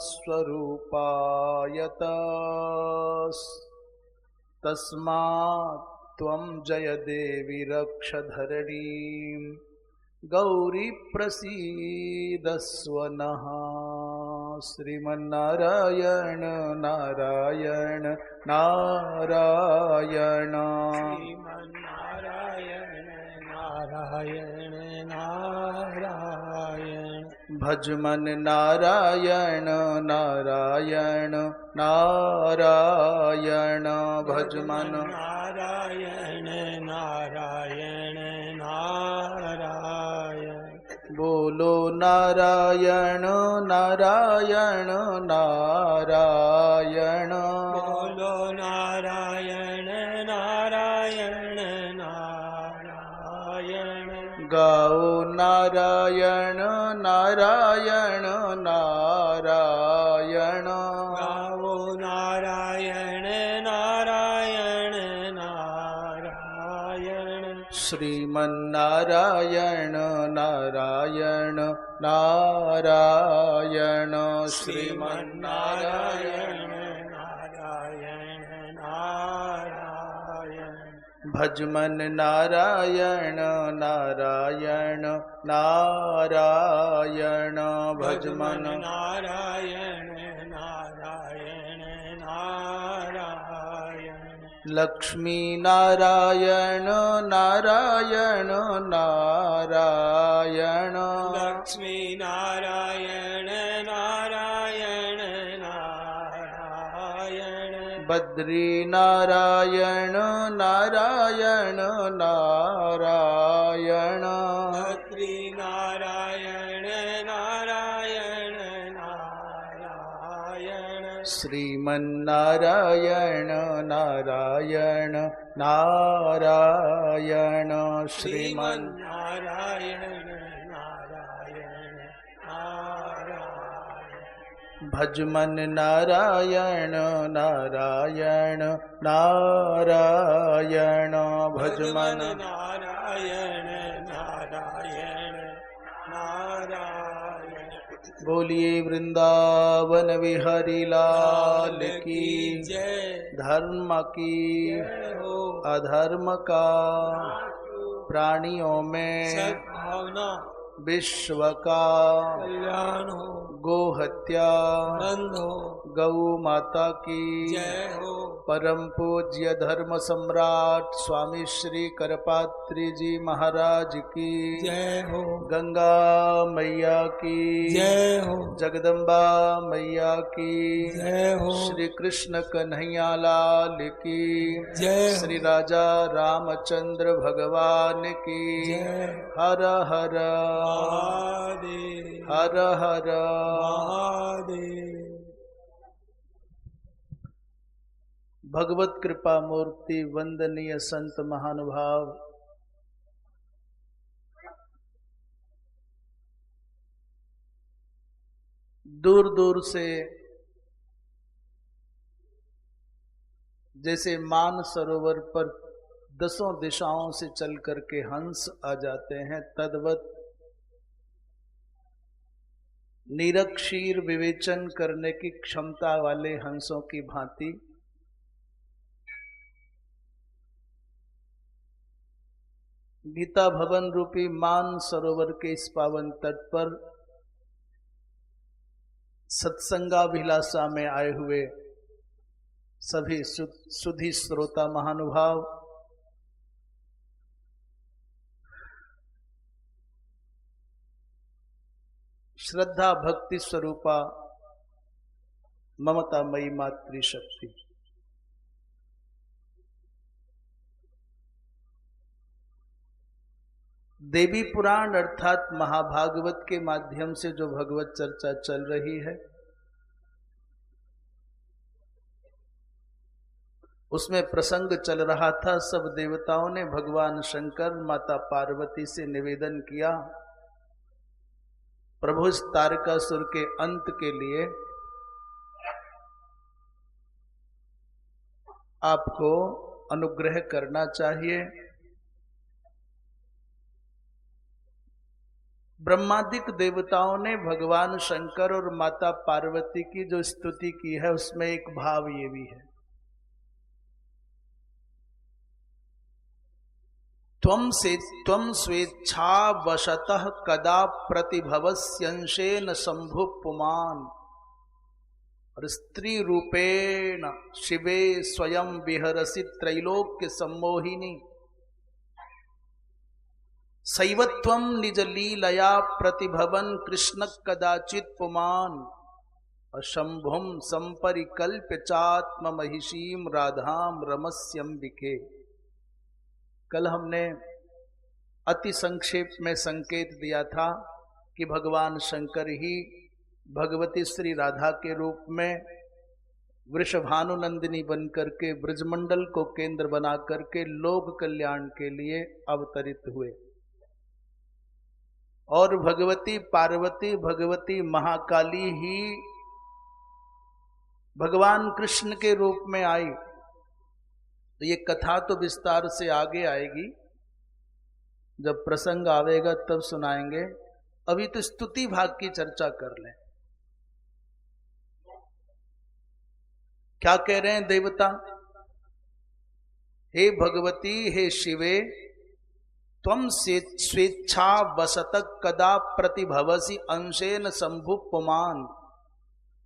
स्वरूपायत तस्मात् त्वं जय देवी रक्ष धरणीं गौरी प्रसीदस्व नः। श्रीमन्नारायण नारायण नारायण श्रीमन्नारायण नारायण नारायण भजमन नारायण नारायण नारायण भजमन नारायण नारायण नारायण बोलो नारायण नारायण नारायण बोलो नारायण नारायण नारायण गाओ नारायण नारायण नारायण गाओ नारायण नारायण नारायण श्रीमन्नारायण नारायण नारायण श्रीमन्नारायण नारायण नारायण भजमन नारायण नारायण नारायण भजमन नारायण नारायण नारायण लक्ष्मी नारायण नारायण नारायण लक्ष्मी नारायण नारायण नारायण बद्री नारायण नारायण नारायण बद्री नारायण नारायण नारायण श्रीमन्नारायण नारायण नारायण श्रीमन्नारायण नारायण नारायण भजमन नारायण नारायण नारायण भजमन नारायण नारायण नारायण बोलिए वृंदावन बिहारी लाल की जय धर्म की जय हो अधर्म का प्राणियों में सद्भावना विश्व का कल्याण हो गो हत्या बंद हो गौ माता की जय हो परम पूज्य धर्म सम्राट स्वामी श्री करपात्री जी महाराज की जय हो गंगा मैया की जय हो जगदम्बा मैया की जय हो श्री कृष्ण कन्हैया लाल की जय हो श्री राजा रामचंद्र भगवान की जय हर हर महादेव हर हर महादेव भगवत कृपा मूर्ति वंदनीय संत महानुभाव, दूर दूर से जैसे मान सरोवर पर दसों दिशाओं से चल करके हंस आ जाते हैं, तद्वत निरक्षीर विवेचन करने की क्षमता वाले हंसों की भांति गीता भवन रूपी मान सरोवर के इस पावन तट पर सत्संगाभिलाषा में आए हुए सभी सुधी श्रोता महानुभाव, श्रद्धा भक्ति स्वरूपा ममतामयी मातृशक्ति, देवी पुराण अर्थात महाभागवत के माध्यम से जो भगवत चर्चा चल रही है, उसमें प्रसंग चल रहा था। सब देवताओं ने भगवान शंकर माता पार्वती से निवेदन किया, प्रभु इस तारकासुर के अंत के लिए आपको अनुग्रह करना चाहिए। ब्रह्मादिक देवताओं ने भगवान शंकर और माता पार्वती की जो स्तुति की है उसमें एक भाव ये भी है, त्वं स्वेच्छा वशतः कदा प्रतिभवस्यंशेन शंभु पुमान। और स्त्री रूपेण शिवे स्वयं विहरसि त्रैलोक्य सम्मोहिनी, शैवत्वं निज लीलया प्रतिभवन कृष्ण कदाचित् पुमान। अशंभुम संपरिकल्प्य चात्म महिषीम राधाम रमस्यंबिके। कल हमने अति संक्षेप में संकेत दिया था कि भगवान शंकर ही भगवती श्री राधा के रूप में वृषभानुनंदिनी बनकर के ब्रजमंडल को केंद्र बना करके लोक कल्याण के लिए अवतरित हुए, और भगवती पार्वती भगवती महाकाली ही भगवान कृष्ण के रूप में आई। तो ये कथा तो विस्तार से आगे आएगी, जब प्रसंग आवेगा तब सुनाएंगे। अभी तो स्तुति भाग की चर्चा कर लें। क्या कह रहे हैं देवता? हे भगवती, हे शिवे, त्वं स्वेच्छा वसत कदा प्रतिभवसि अंशेन शंभु पुमान।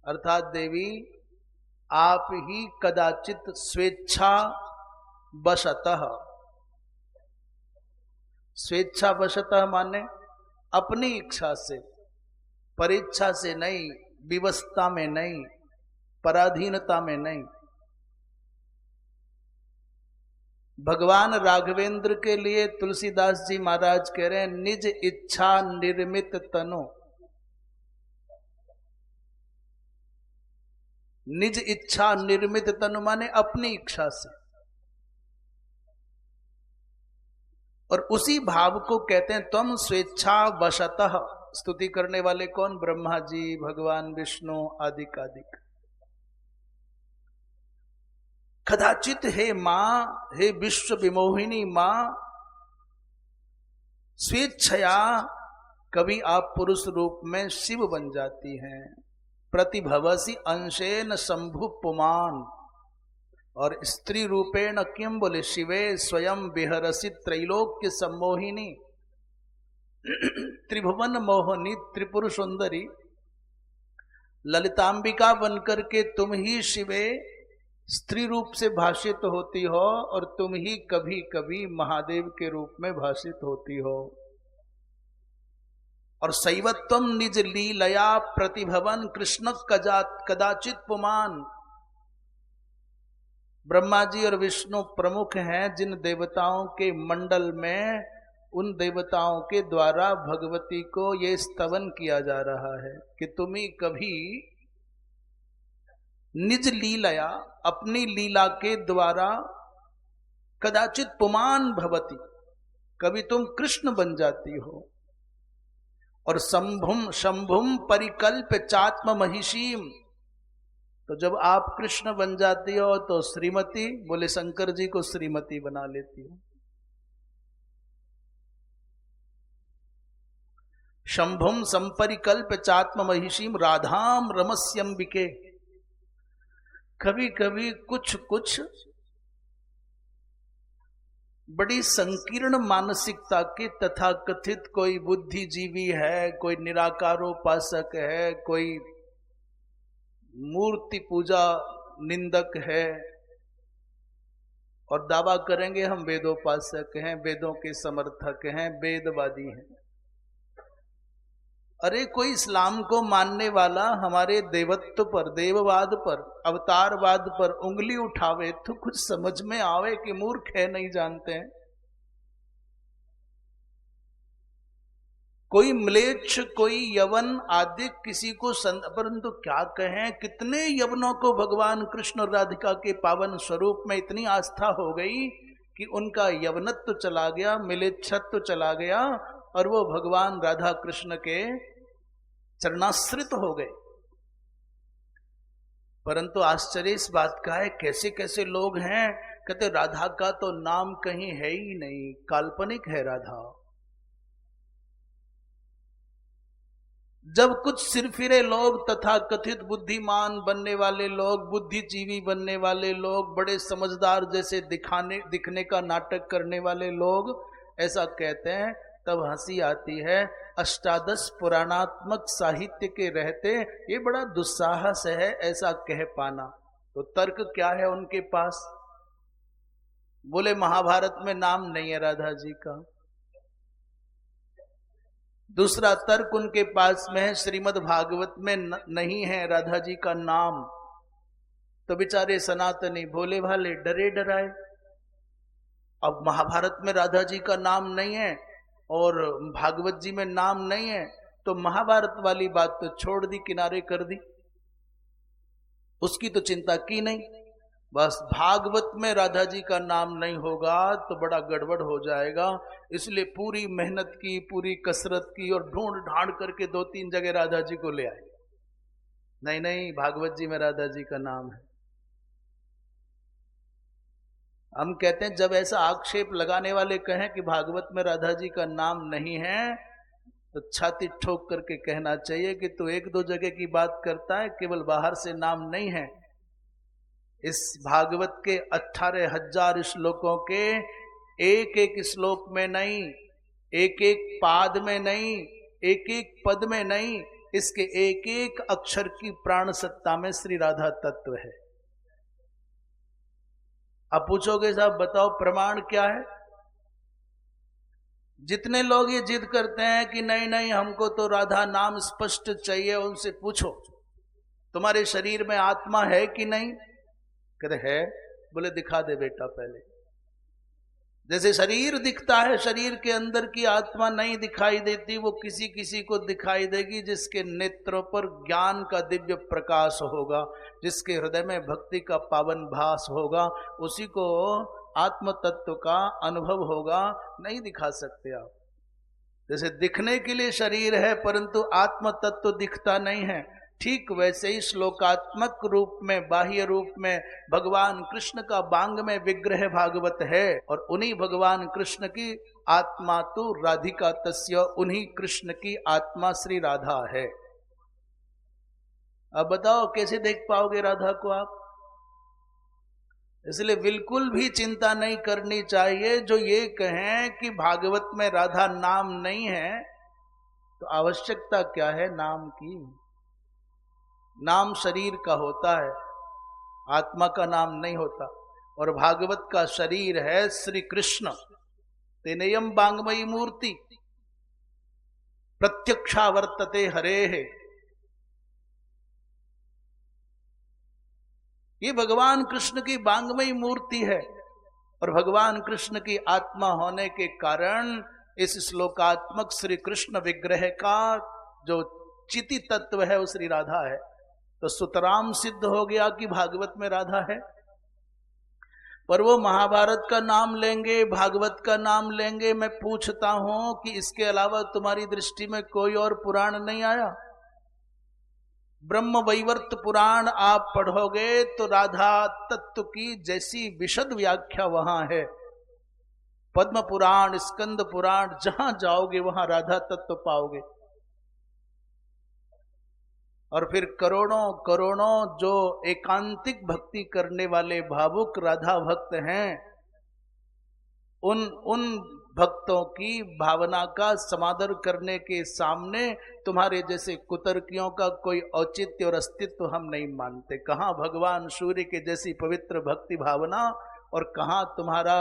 अर्थात देवी, आप ही कदाचित स्वेच्छा वशतः, स्वेच्छा वशतः माने अपनी इच्छा से, परेच्छा से नहीं, विवशता में नहीं, पराधीनता में नहीं। भगवान राघवेंद्र के लिए तुलसीदास जी महाराज कह रहे हैं, निज इच्छा निर्मित तनु। निज इच्छा निर्मित तनु माने अपनी इच्छा से, और उसी भाव को कहते हैं त्वं स्वेच्छा वशतः। स्तुति करने वाले कौन? ब्रह्मा जी, भगवान विष्णु आदिक आदिक। कदाचित हे मां, हे विश्व विमोहिनी मां, स्वेच्छया कभी आप पुरुष रूप में शिव बन जाती हैं। प्रतिभवसि अंशेन शंभु पुमान। और स्त्री रूपेण किम बोले? शिवे स्वयं विहरसि त्रैलोक्य सम्मोहिनी। त्रिभुवन मोहनी त्रिपुर सुंदरी ललितांबिका बनकर के तुम ही शिवे स्त्री रूप से भाषित होती हो, और तुम ही कभी कभी महादेव के रूप में भाषित होती हो। और शैवत्वम निज लीलया प्रतिभवन कृष्ण कदाचित पुमान। ब्रह्मा जी और विष्णु प्रमुख हैं जिन देवताओं के मंडल में, उन देवताओं के द्वारा भगवती को ये स्तवन किया जा रहा है कि तुम ही कभी निज लीलया, अपनी लीला के द्वारा, कदाचित पुमान भवती, कभी तुम कृष्ण बन जाती हो। और शंभुम परिकल्प चात्म महिषीम। तो जब आप कृष्ण बन जाती हो तो श्रीमती, बोले शंकर जी को श्रीमती बना लेती हो। शंभुम संपरिकल्प चात्म महिषीम राधाम रमस्यंबिके। कभी कभी कुछ कुछ बड़ी संकीर्ण मानसिकता के तथाकथित कोई बुद्धिजीवी है, कोई निराकारोपासक है, कोई मूर्ति पूजा निंदक है, और दावा करेंगे हम वेदोपासक हैं, वेदों के समर्थक हैं, वेदवादी हैं। अरे कोई इस्लाम को मानने वाला हमारे देवत्व पर, देववाद पर, अवतारवाद पर उंगली उठावे तो कुछ समझ में आवे कि मूर्ख है, नहीं जानते हैं। कोई म्लेच्छ, कोई यवन आदि किसी को परंतु क्या कहें, कितने यवनों को भगवान कृष्ण और राधिका के पावन स्वरूप में इतनी आस्था हो गई कि उनका यवनत्व चला गया, मिलेच्छत्व चला गया, और वो भगवान राधा कृष्ण के चरणाश्रित हो गए। परंतु आश्चर्य इस बात का है, कैसे कैसे लोग हैं, कहते राधा का तो नाम कहीं है ही नहीं, काल्पनिक है राधा। जब कुछ सिरफिरे लोग तथा कथित बुद्धिमान बनने वाले लोग, बुद्धिजीवी बनने वाले लोग, बड़े समझदार जैसे दिखने का नाटक करने वाले लोग ऐसा कहते हैं, तब हंसी आती है। अष्टादश पुराणात्मक साहित्य के रहते ये बड़ा दुस्साहस है ऐसा कह पाना। तो तर्क क्या है उनके पास? बोले महाभारत में नाम नहीं है राधा जी का। दूसरा तर्क उनके पास में है, श्रीमद् भागवत में नहीं है राधा जी का नाम। तो बेचारे सनातनी भोले भाले डरे डराए। अब महाभारत में राधा जी का नाम नहीं है और भागवत जी में नाम नहीं है, तो महाभारत वाली बात तो छोड़ दी, किनारे कर दी, उसकी तो चिंता की नहीं। बस भागवत में राधा जी का नाम नहीं होगा तो बड़ा गड़बड़ हो जाएगा, इसलिए पूरी मेहनत की, पूरी कसरत की और ढूंढ ढांड करके 2-3 जगह राधा जी को ले आए। नहीं नहीं, भागवत जी में राधा जी का नाम है। हम कहते हैं जब ऐसा आक्षेप लगाने वाले कहें कि भागवत में राधा जी का नाम नहीं है, तो छाती ठोक करके कहना चाहिए कि तू 1-2 जगह की बात करता है, केवल बाहर से नाम नहीं है। इस भागवत के 18,000 श्लोकों के एक एक श्लोक में नहीं, एक एक पाद में नहीं, एक एक पद में नहीं, इसके एक एक अक्षर की प्राण सत्ता में श्री राधा तत्व है। अब पूछोगे साहब बताओ प्रमाण क्या है? जितने लोग ये जिद करते हैं कि नहीं नहीं हमको तो राधा नाम स्पष्ट चाहिए, उनसे पूछो तुम्हारे शरीर में आत्मा है कि नहीं? कहते है। बोले दिखा दे बेटा पहले। जैसे शरीर दिखता है, शरीर के अंदर की आत्मा नहीं दिखाई देती, वो किसी किसी को दिखाई देगी जिसके नेत्रों पर ज्ञान का दिव्य प्रकाश होगा, जिसके हृदय में भक्ति का पावन भास होगा, उसी को आत्म तत्व का अनुभव होगा। नहीं दिखा सकते आप। जैसे दिखने के लिए शरीर है परंतु आत्म तत्व दिखता नहीं है, ठीक वैसे ही श्लोकात्मक रूप में, बाह्य रूप में भगवान कृष्ण का बांग में विग्रह भागवत है, और उन्हीं भगवान कृष्ण की आत्मा तो राधिका तस्य, उन्हीं कृष्ण की आत्मा श्री राधा है। अब बताओ कैसे देख पाओगे राधा को आप? इसलिए बिल्कुल भी चिंता नहीं करनी चाहिए। जो ये कहें कि भागवत में राधा नाम नहीं है, तो आवश्यकता क्या है नाम की? नाम शरीर का होता है, आत्मा का नाम नहीं होता। और भागवत का शरीर है श्री कृष्ण। तेनेयम बांगमयी मूर्ति प्रत्यक्षा वर्तते हरे है। ये भगवान कृष्ण की बांगमयी मूर्ति है, और भगवान कृष्ण की आत्मा होने के कारण इस श्लोकात्मक श्री कृष्ण विग्रह का जो चिति तत्व है वो श्री राधा है। तो सुतराम सिद्ध हो गया कि भागवत में राधा है। पर वो महाभारत का नाम लेंगे, भागवत का नाम लेंगे। मैं पूछता हूं कि इसके अलावा तुम्हारी दृष्टि में कोई और पुराण नहीं आया? ब्रह्म वैवर्त पुराण आप पढ़ोगे तो राधा तत्व की जैसी विशद व्याख्या वहां है। पद्म पुराण, स्कंद पुराण, जहां जाओगे वहां राधा तत्व पाओगे। और फिर करोड़ों करोड़ों जो एकांतिक भक्ति करने वाले भावुक राधा भक्त हैं, उन भक्तों की भावना का समादर करने के सामने तुम्हारे जैसे कुतर्कियों का कोई औचित्य और अस्तित्व हम नहीं मानते। कहाँ भगवान सूर्य के जैसी पवित्र भक्ति भावना, और कहाँ तुम्हारा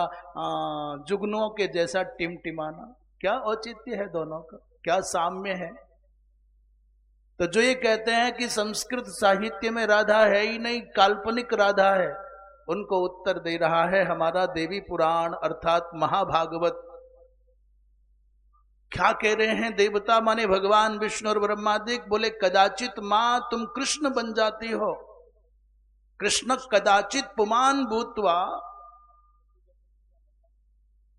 जुगनुओं के जैसा टिमटिमाना। क्या औचित्य है दोनों का, क्या साम्य है? तो जो ये कहते हैं कि संस्कृत साहित्य में राधा है ही नहीं, काल्पनिक राधा है, उनको उत्तर दे रहा है हमारा देवी पुराण अर्थात महाभागवत। क्या कह रहे हैं देवता माने भगवान विष्णु और ब्रह्मादिक? बोले कदाचित मां तुम कृष्ण बन जाती हो, कृष्ण कदाचित पुमान भूतवा।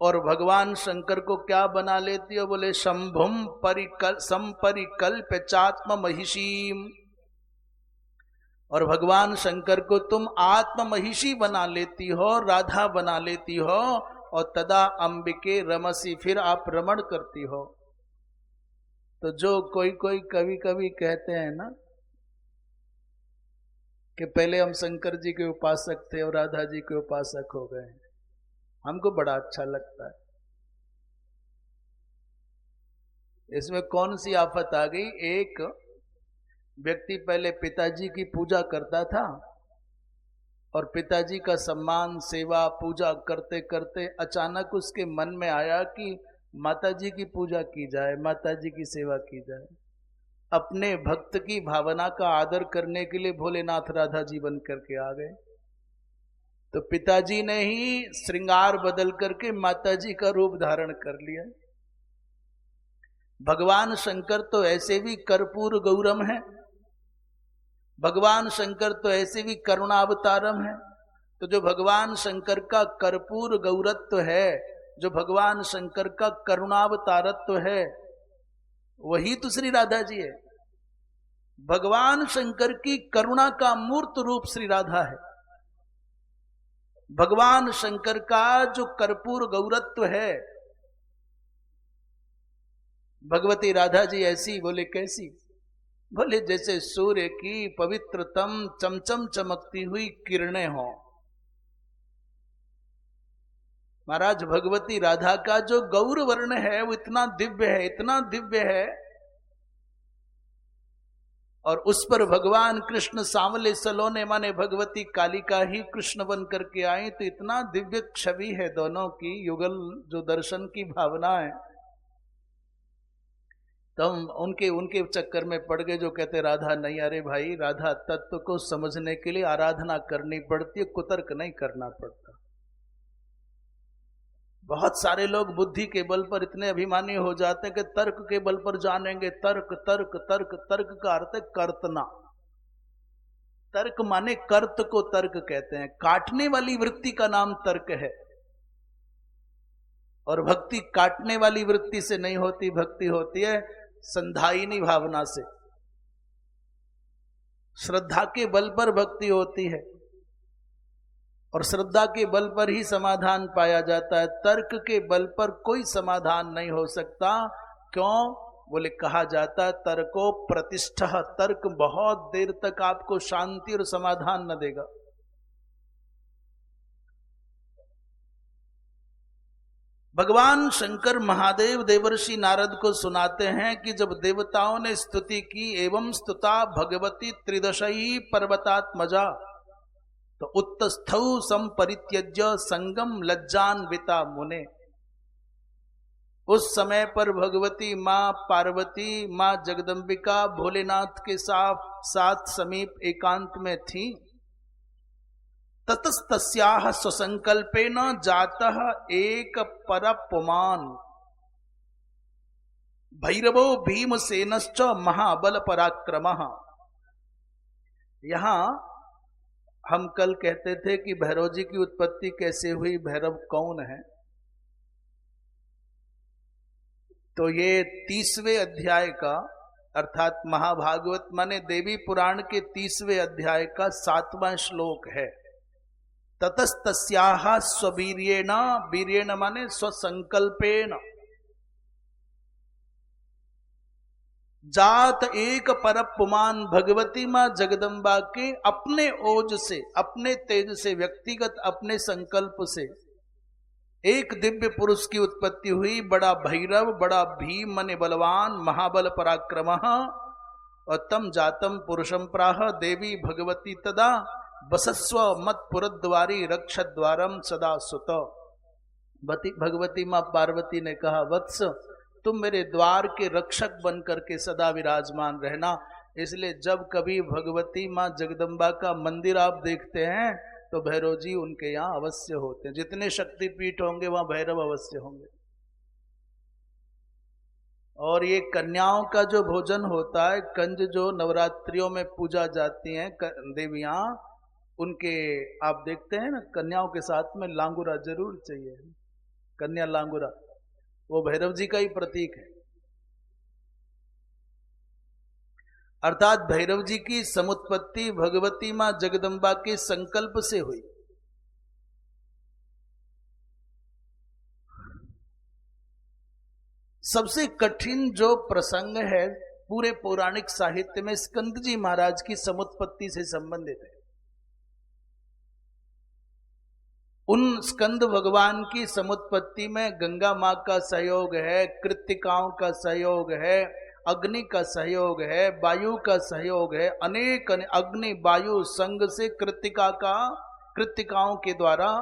और भगवान शंकर को क्या बना लेती हो? बोले शंभुम संपरिकल्प चात्म महिषीम। और भगवान शंकर को तुम आत्म महिषी बना लेती हो, राधा बना लेती हो, और तदा अंबिके रमसी, फिर आप रमण करती हो। तो जो कोई कोई कभी कभी कहते हैं ना कि पहले हम शंकर जी के उपासक थे और राधा जी के उपासक हो गए, हमको बड़ा अच्छा लगता है। इसमें कौन सी आफत आ गई? एक व्यक्ति पहले पिताजी की पूजा करता था और पिताजी का सम्मान सेवा पूजा करते करते अचानक उसके मन में आया कि माताजी की पूजा की जाए, माताजी की सेवा की जाए। अपने भक्त की भावना का आदर करने के लिए भोलेनाथ राधा जी बन करके आ गए। तो पिताजी ने ही श्रृंगार बदल करके माताजी का रूप धारण कर लिया। भगवान शंकर तो ऐसे भी कर्पूर गौरम है, भगवान शंकर तो ऐसे भी करुणावतारम है। तो जो भगवान शंकर का कर्पूर गौरत्व है, जो भगवान शंकर का करुणावतारत्व है, वही तो श्री राधा जी है। भगवान शंकर की करुणा का मूर्त रूप श्री राधा है। भगवान शंकर का जो कर्पूर गौरत्व है, भगवती राधा जी ऐसी। बोले कैसी? बोले जैसे सूर्य की पवित्रतम चमचम चमकती हुई किरणें हो। महाराज भगवती राधा का जो गौर वर्ण है वो इतना दिव्य है, इतना दिव्य है। और उस पर भगवान कृष्ण सांवले सलोने माने भगवती कालिका ही कृष्ण बन करके आई। तो इतना दिव्य छवि है दोनों की, युगल जो दर्शन की भावना है। तो हम उनके चक्कर में पड़ गए जो कहते राधा नहीं। अरे भाई, राधा तत्व को समझने के लिए आराधना करनी पड़ती है, कुतर्क नहीं करना पड़ता। बहुत सारे लोग बुद्धि के बल पर इतने अभिमानी हो जाते हैं कि तर्क के बल पर जानेंगे। तर्क तर्क तर्क, तर्क का अर्थ है कर्तना। तर्क माने कर्त को तर्क कहते हैं। काटने वाली वृत्ति का नाम तर्क है। और भक्ति काटने वाली वृत्ति से नहीं होती, भक्ति होती है संधायिनी भावना से। श्रद्धा के बल पर भक्ति होती है और श्रद्धा के बल पर ही समाधान पाया जाता है। तर्क के बल पर कोई समाधान नहीं हो सकता। क्यों? बोले कहा जाता है तर्को प्रतिष्ठा। तर्क बहुत देर तक आपको शांति और समाधान न देगा। भगवान शंकर महादेव देवर्षि नारद को सुनाते हैं कि जब देवताओं ने स्तुति की, एवं स्तुता भगवती त्रिदशई पर्वतात्मजा, तो उत्तस्थौ संपरित्यज्य संगम लज्जान्विता मुने। उस समय पर भगवती मां पार्वती, मां जगदम्बिका भोलेनाथ के साथ समीप एकांत में थी। ततस्तस्याः स्वसंकल्पेन जातः एक परपुमान् भैरवो भीमसेनश्च महाबल पराक्रमः। यहां हम कल कहते थे कि भैरव जी की उत्पत्ति कैसे हुई, भैरव कौन है। तो ये 30वें अध्याय का अर्थात महाभागवत माने देवी पुराण के 30वें अध्याय का 7वां श्लोक है। ततस्तस्याः स्ववीर्येण, वीर्येण माने स्वसंकल्पेन, जात एक परपुमान, भगवती मां जगदम्बा के अपने ओज से, अपने तेज से, व्यक्तिगत अपने संकल्प से एक दिव्य पुरुष की उत्पत्ति हुई। बड़ा भैरव, बड़ा भीम माने बलवान, महाबल पराक्रमः। और तम जातम पुरुषम प्राह देवी भगवती तदा बसस्व मत पुरद्वारी रक्षद्वारम सदा सुत। भगवती मां पार्वती ने कहा, वत्स तुम मेरे द्वार के रक्षक बन करके सदा विराजमान रहना। इसलिए जब कभी भगवती मां जगदम्बा का मंदिर आप देखते हैं तो भैरव जी उनके यहाँ अवश्य होते हैं। जितने शक्तिपीठ होंगे वहां भैरव अवश्य होंगे। और ये कन्याओं का जो भोजन होता है, कंज जो नवरात्रियों में पूजा जाती हैं देवियां, उनके आप देखते हैं ना, कन्याओं के साथ में लांगुरा जरूर चाहिए। कन्या लांगुरा वो भैरव जी का ही प्रतीक है। अर्थात भैरव जी की समुत्पत्ति भगवती मां जगदम्बा के संकल्प से हुई। सबसे कठिन जो प्रसंग है पूरे पौराणिक साहित्य में स्कंद जी महाराज की समुत्पत्ति से संबंधित है। उन स्कंद भगवान की समुत्पत्ति में गंगा मां का सहयोग है, कृत्तिकाओं का सहयोग है, अग्नि का सहयोग है, वायु का सहयोग है। अनेक अग्नि वायु संग से कृत्तिकाओं के द्वारा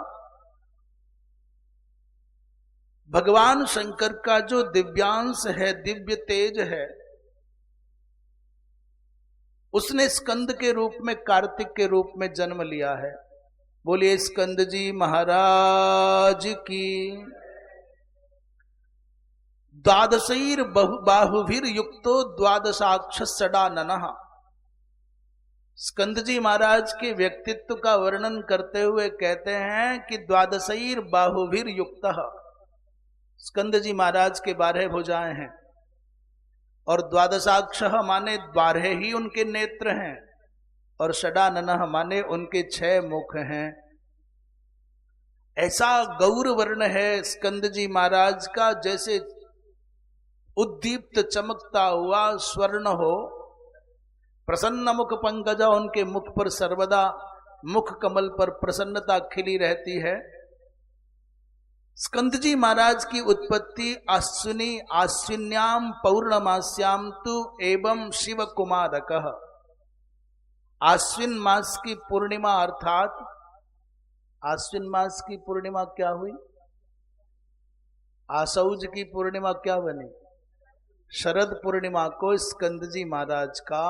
भगवान शंकर का जो दिव्यांश है, दिव्य तेज है, उसने स्कंद के रूप में, कार्तिक के रूप में जन्म लिया है। बोलिए स्कंद जी महाराज की। द्वादशैर बाहुभिर युक्तो द्वादशाक्ष षडाननः। स्कंद जी महाराज के व्यक्तित्व का वर्णन करते हुए कहते हैं कि द्वादशैर बाहुभिर युक्तः। स्कंद जी महाराज के 12 भुजाएं हैं और द्वादशाक्ष माने 12 ही उनके नेत्र हैं और षडाननः माने उनके 6 मुख हैं। ऐसा गौर वर्ण है स्कंद जी महाराज का, जैसे उद्दीप्त चमकता हुआ स्वर्ण हो। प्रसन्न मुख पंकजा, उनके मुख पर सर्वदा, मुख कमल पर प्रसन्नता खिली रहती है। स्कंद जी महाराज की उत्पत्ति आश्विन्याम पौर्णमास्याम तु एवं शिव कुमारकः। आश्विन मास की पूर्णिमा, अर्थात आश्विन मास की पूर्णिमा क्या हुई? आसौज की पूर्णिमा क्या बनी? शरद पूर्णिमा को स्कंद जी महाराज का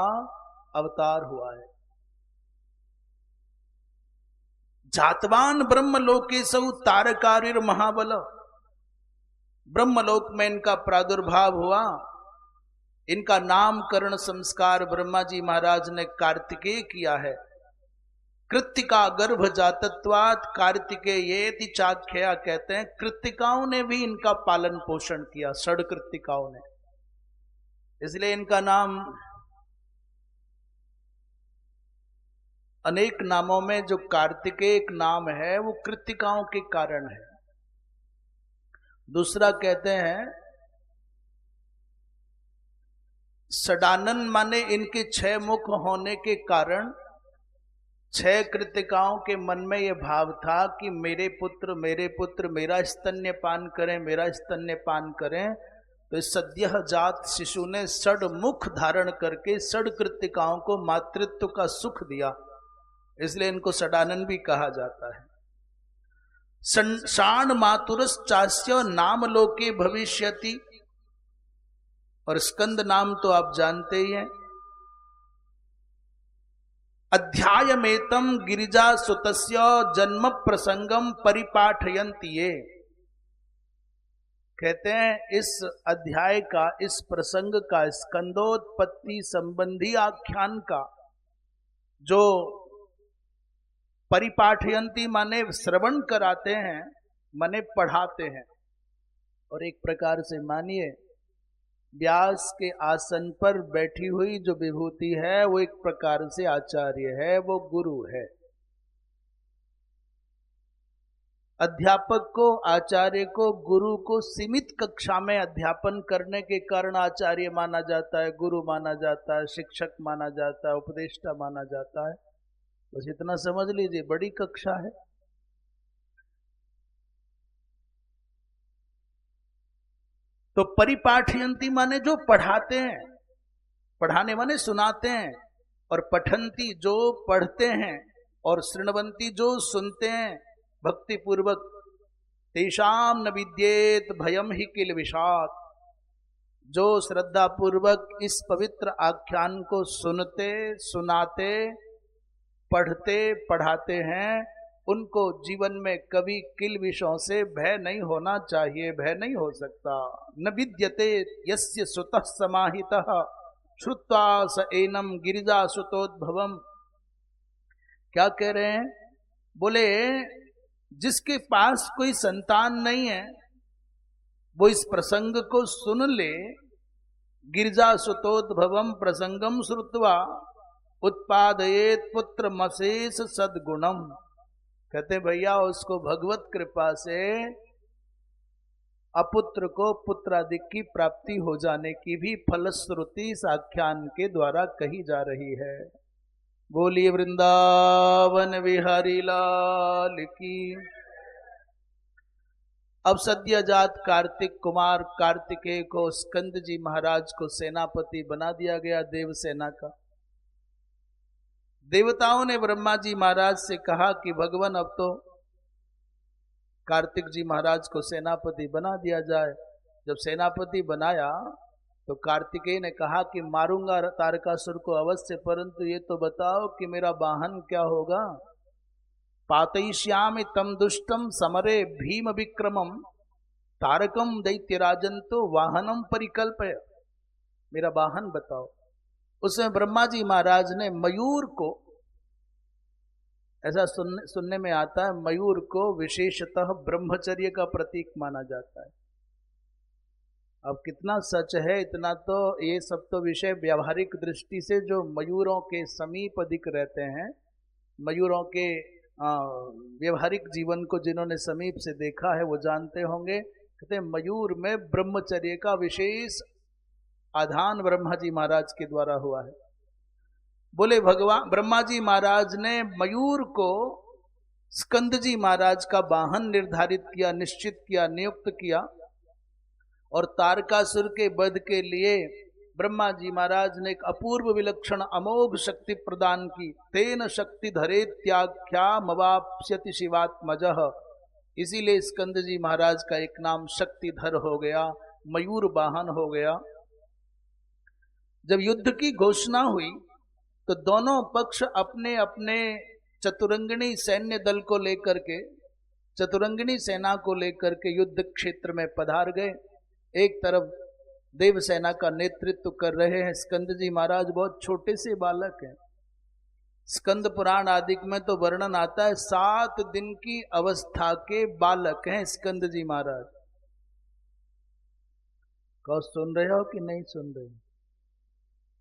अवतार हुआ है। जातवान ब्रह्मलोकेशौ तारकारिर महाबल। ब्रह्मलोक में इनका प्रादुर्भाव हुआ। इनका नामकरण संस्कार ब्रह्मा जी महाराज ने कार्तिकेय किया है। कृत्तिका गर्भ जातत्वात् कार्तिकेयेति चाख्या कहते हैं। कृत्तिकाओं ने भी इनका पालन पोषण किया, षड कृत्तिकाओं ने, इसलिए इनका नाम अनेक नामों में जो कार्तिकेय एक नाम है वो कृत्तिकाओं के कारण है। दूसरा कहते हैं षडानन माने इनके 6 मुख होने के कारण 6 कृत्तिकाओं के मन में यह भाव था कि मेरे पुत्र मेरा स्तन्यपान करें, मेरा स्तन्यपान करें। तो इस सद्यः जात शिशु ने षड मुख धारण करके षड कृत्तिकाओं को मातृत्व का सुख दिया, इसलिए इनको षडानन भी कहा जाता है। षाण मातुरश्चास्य नाम लोके भविष्यति। और स्कंद नाम तो आप जानते ही हैं। अध्यायमेतम गिरिजा सुतस्य जन्म प्रसंगम परिपाठयन्ति ये। कहते हैं इस अध्याय का, इस प्रसंग का, स्कंदोत्पत्ति संबंधी आख्यान का जो परिपाठयन्ति माने श्रवण कराते हैं, माने पढ़ाते हैं। और एक प्रकार से मानिए व्यास के आसन पर बैठी हुई जो विभूति है वो एक प्रकार से आचार्य है, वो गुरु है। अध्यापक को, आचार्य को, गुरु को सीमित कक्षा में अध्यापन करने के कारण आचार्य माना जाता है, गुरु माना जाता है, शिक्षक माना जाता है, उपदेष्टा माना जाता है। बस इतना समझ लीजिए, बड़ी कक्षा है। तो परिपाठयन्ति माने जो पढ़ाते हैं, पढ़ाने माने सुनाते हैं, और पठन्ति जो पढ़ते हैं, और शृण्वन्ति जो सुनते हैं भक्ति पूर्वक। तेषाम न विद्येत भयम ही किल विषात्। जो श्रद्धा पूर्वक इस पवित्र आख्यान को सुनते, सुनाते, पढ़ते, पढ़ाते हैं, उनको जीवन में कभी किल विषयों से भय नहीं होना चाहिए, भय नहीं हो सकता। न विद्यते यस्य सुतः समाहितः श्रुत्वा स एनम गिरिजा सुतोद्भवम। क्या कह रहे हैं? बोले जिसके पास कोई संतान नहीं है वो इस प्रसंग को सुन ले। गिरिजा सुतोद्भवम प्रसंगम श्रुत्वा उत्पादयेत पुत्र मशेष सद्गुणम। कहते भैया उसको भगवत कृपा से अपुत्र को पुत्र आदि की प्राप्ति हो जाने की भी फलश्रुति इस आख्यान के द्वारा कही जा रही है। बोलिए वृंदावन बिहारी लाल की। अब सद्यजात कार्तिक कुमार कार्तिकेय को स्कंद जी महाराज को सेनापति बना दिया गया देवसेना का। देवताओं ने ब्रह्मा जी महाराज से कहा कि भगवान अब तो कार्तिक जी महाराज को सेनापति बना दिया जाए। जब सेनापति बनाया तो कार्तिकेय ने कहा कि मारूंगा तारकासुर को अवश्य, परंतु ये तो बताओ कि मेरा वाहन क्या होगा। पातयिष्यामि तम दुष्टम समरे भीम विक्रमम तारकम दैत्यराजंतो वाहनम परिकल्पय। मेरा वाहन बताओ। उसमें ब्रह्मा जी महाराज ने मयूर को, ऐसा सुनने में आता है, मयूर को विशेषतः ब्रह्मचर्य का प्रतीक माना जाता है। अब कितना सच है इतना तो, ये सब तो विषय व्यावहारिक दृष्टि से जो मयूरों के समीप अधिक रहते हैं, मयूरों के व्यवहारिक जीवन को जिन्होंने समीप से देखा है वो जानते होंगे। कहते हैं मयूर में ब्रह्मचर्य का विशेष आधान ब्रह्मा जी महाराज के द्वारा हुआ है। बोले भगवान ब्रह्मा जी महाराज ने मयूर को स्कंद जी महाराज का वाहन निर्धारित किया, निश्चित किया, नियुक्त किया। और तारकासुर के वध के लिए ब्रह्मा जी महाराज ने एक अपूर्व विलक्षण अमोघ शक्ति प्रदान की। तेन शक्ति धरे त्याख्या मवाप्स्यति शिवात्मजः। इसीलिए स्कंद जी महाराज का एक नाम शक्तिधर हो गया, मयूर वाहन हो गया। जब युद्ध की घोषणा हुई तो दोनों पक्ष अपने अपने चतुरंगिणी सैन्य दल को लेकर के, चतुरंगिणी सेना को लेकर के युद्ध क्षेत्र में पधार गए। एक तरफ देवसेना का नेतृत्व कर रहे हैं स्कंद जी महाराज, बहुत छोटे से बालक हैं। स्कंद पुराण आदि में तो वर्णन आता है 7 दिन की अवस्था के बालक हैं स्कंद जी महाराज। कहो सुन रहे हो कि नहीं सुन रहे हो?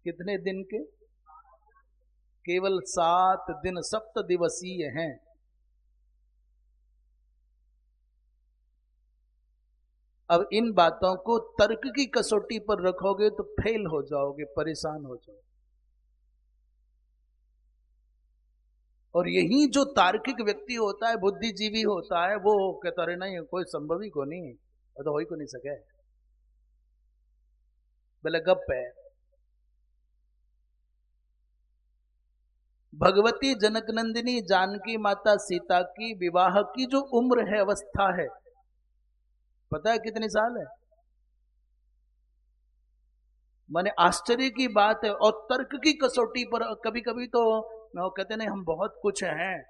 कितने दिन के? केवल 7 दिन, 7 दिवसीय हैं। अब इन बातों को तर्क की कसौटी पर रखोगे तो फेल हो जाओगे, परेशान हो जाओगे। और यही जो तार्किक व्यक्ति होता है, बुद्धिजीवी होता है, वो कहता रहे नहीं कोई संभव ही को नहीं, तो हो ही को नहीं सके, बोले गप है। भगवती जनकनंदिनी जानकी माता सीता की विवाह की जो उम्र है, अवस्था है, पता है कितने साल है? माने आश्चर्य की बात है। और तर्क की कसौटी पर कभी कभी तो कहते नहीं हम बहुत कुछ हैं,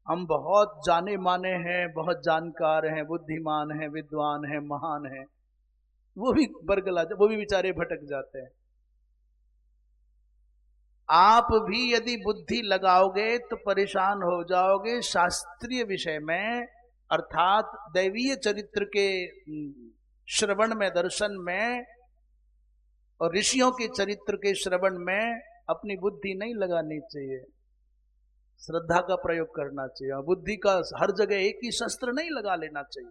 हम बहुत जाने माने हैं, बहुत जानकार हैं, बुद्धिमान हैं, विद्वान हैं, महान हैं, वो भी बरगला, वो भी बेचारे भटक जाते हैं। आप भी यदि बुद्धि लगाओगे तो परेशान हो जाओगे। शास्त्रीय विषय में अर्थात दैवीय चरित्र के श्रवण में, दर्शन में और ऋषियों के चरित्र के श्रवण में अपनी बुद्धि नहीं लगानी चाहिए, श्रद्धा का प्रयोग करना चाहिए। और बुद्धि का हर जगह एक ही शस्त्र नहीं लगा लेना चाहिए।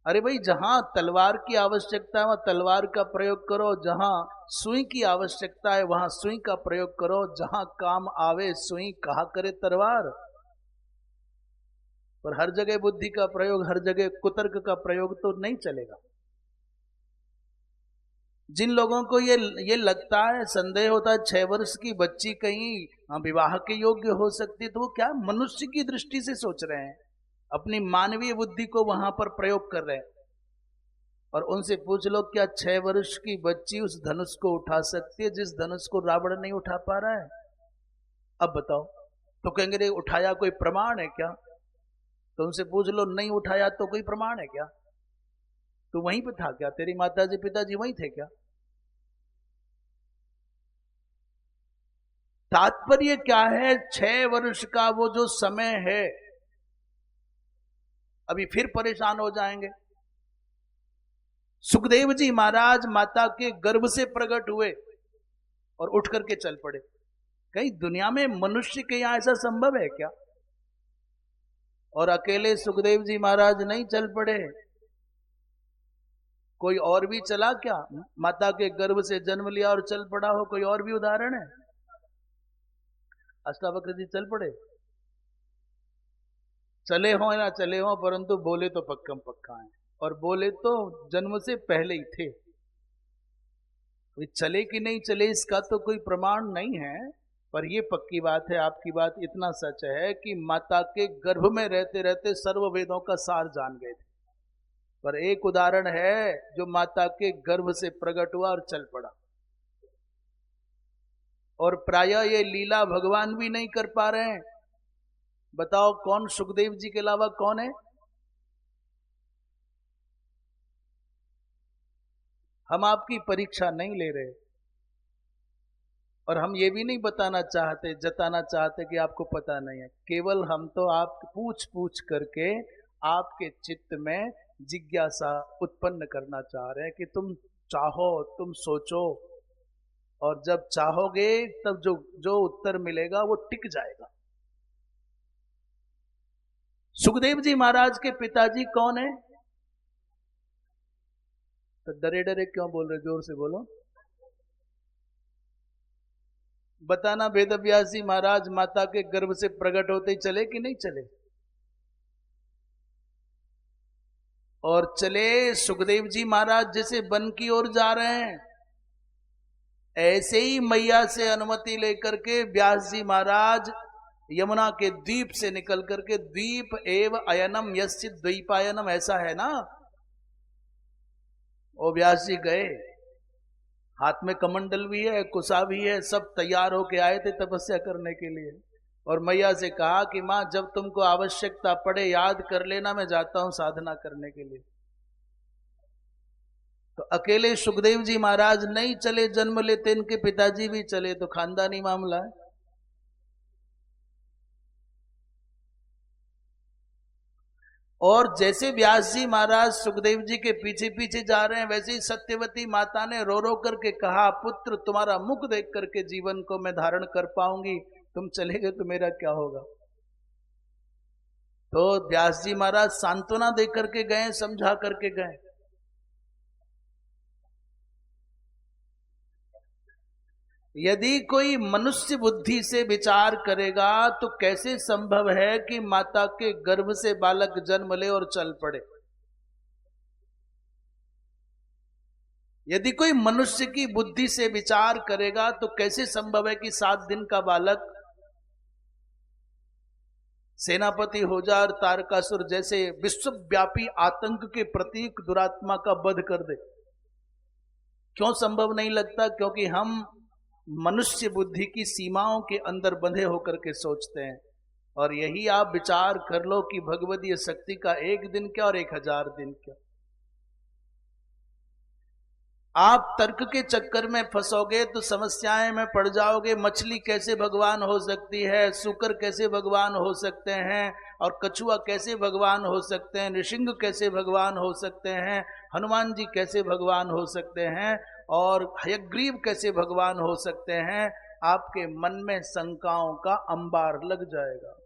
अरे भाई, जहां तलवार की आवश्यकता है वहां तलवार का प्रयोग करो, जहां सुई की आवश्यकता है वहां सुई का प्रयोग करो, जहां काम आवे सुई कहा करे तलवार। पर हर जगह बुद्धि का प्रयोग, हर जगह कुतर्क का प्रयोग तो नहीं चलेगा। जिन लोगों को ये लगता है, संदेह होता है 6 वर्ष की बच्ची कहीं विवाह के योग्य हो सकती है, तो वो क्या मनुष्य की दृष्टि से सोच रहे हैं, अपनी मानवीय बुद्धि को वहां पर प्रयोग कर रहे हैं। और उनसे पूछ लो क्या 6 वर्ष की बच्ची उस धनुष को उठा सकती है जिस धनुष को रावण नहीं उठा पा रहा है? अब बताओ। तो कहेंगे रे उठाया कोई प्रमाण है क्या? तो उनसे पूछ लो नहीं उठाया तो कोई प्रमाण है क्या? तो वहीं पे था क्या? तेरी माताजी पिताजी वहीं थे क्या? तात्पर्य क्या है? 6 वर्ष का वो जो समय है, अभी फिर परेशान हो जाएंगे। सुखदेव जी महाराज माता के गर्भ से प्रकट हुए और उठ करके चल पड़े। कहीं दुनिया में मनुष्य के यहां ऐसा संभव है क्या? और अकेले सुखदेव जी महाराज नहीं चल पड़े, कोई और भी चला क्या? माता के गर्भ से जन्म लिया और चल पड़ा हो, कोई और भी उदाहरण है? अष्टावक्र जी चल पड़े? चले हो ना चले हो, परंतु बोले तो पक्का पक्का है, और बोले तो जन्म से पहले ही थे। चले कि नहीं चले इसका तो कोई प्रमाण नहीं है, पर यह पक्की बात है, आपकी बात इतना सच है कि माता के गर्भ में रहते रहते सर्व वेदों का सार जान गए थे। पर एक उदाहरण है जो माता के गर्भ से प्रकट हुआ और चल पड़ा, और प्रायः ये लीला भगवान भी नहीं कर पा रहे हैं। बताओ कौन सुखदेव जी के अलावा कौन है? हम आपकी परीक्षा नहीं ले रहे, और हम ये भी नहीं बताना चाहते, जताना चाहते कि आपको पता नहीं है। केवल हम तो आप पूछ पूछ करके आपके चित्त में जिज्ञासा उत्पन्न करना चाह रहे हैं कि तुम चाहो, तुम सोचो, और जब चाहोगे तब जो जो उत्तर मिलेगा वो टिक जाएगा। सुखदेव जी महाराज के पिताजी कौन है? तो डरे डरे क्यों बोल रहे? जोर से बोलो, बताना। वेदव्यास जी महाराज माता के गर्भ से प्रकट होते ही चले कि नहीं चले? और चले सुखदेव जी महाराज जैसे वन की ओर जा रहे हैं, ऐसे ही मैया से अनुमति लेकर के व्यास जी महाराज यमुना के द्वीप से निकल करके, द्वीप एव अयनम यस्य द्वीपायनम, ऐसा है ना, वो व्यास जी गए, हाथ में कमंडल भी है, कुसा भी है, सब तैयार होके आए थे तपस्या करने के लिए। और मैया से कहा कि मां जब तुमको आवश्यकता पड़े याद कर लेना, मैं जाता हूं साधना करने के लिए। तो अकेले सुखदेव जी महाराज नहीं चले जन्म लेते, इनके पिताजी भी चले, तो खानदानी मामला है। और जैसे व्यास जी महाराज सुखदेव जी के पीछे पीछे जा रहे हैं, वैसे ही सत्यवती माता ने रो रो करके कहा, पुत्र तुम्हारा मुख देख करके जीवन को मैं धारण कर पाऊंगी, तुम चले गए तो मेरा क्या होगा? तो व्यास जी महाराज सांत्वना दे करके गए, समझा करके गए। यदि कोई मनुष्य बुद्धि से विचार करेगा तो कैसे संभव है कि माता के गर्भ से बालक जन्म ले और चल पड़े? यदि कोई मनुष्य की बुद्धि से विचार करेगा तो कैसे संभव है कि 7 दिन का बालक सेनापति हो जाए और तारकासुर जैसे विश्वव्यापी आतंक के प्रतीक दुरात्मा का वध कर दे? क्यों संभव नहीं लगता? क्योंकि हम मनुष्य बुद्धि की सीमाओं के अंदर बंधे होकर के सोचते हैं। और यही आप विचार कर लो कि भगवदीय शक्ति का 1 दिन क्या और 1000 दिन क्या। आप तर्क के चक्कर में फंसोगे तो समस्याएं में पड़ जाओगे। मछली कैसे भगवान हो सकती है, सूकर कैसे भगवान हो सकते हैं, और कछुआ कैसे भगवान हो सकते हैं, नृसिंह कैसे भगवान हो सकते हैं, हनुमान जी कैसे भगवान हो सकते हैं, और हयग्रीव कैसे भगवान हो सकते हैं। आपके मन में शंकाओं का अंबार लग जाएगा।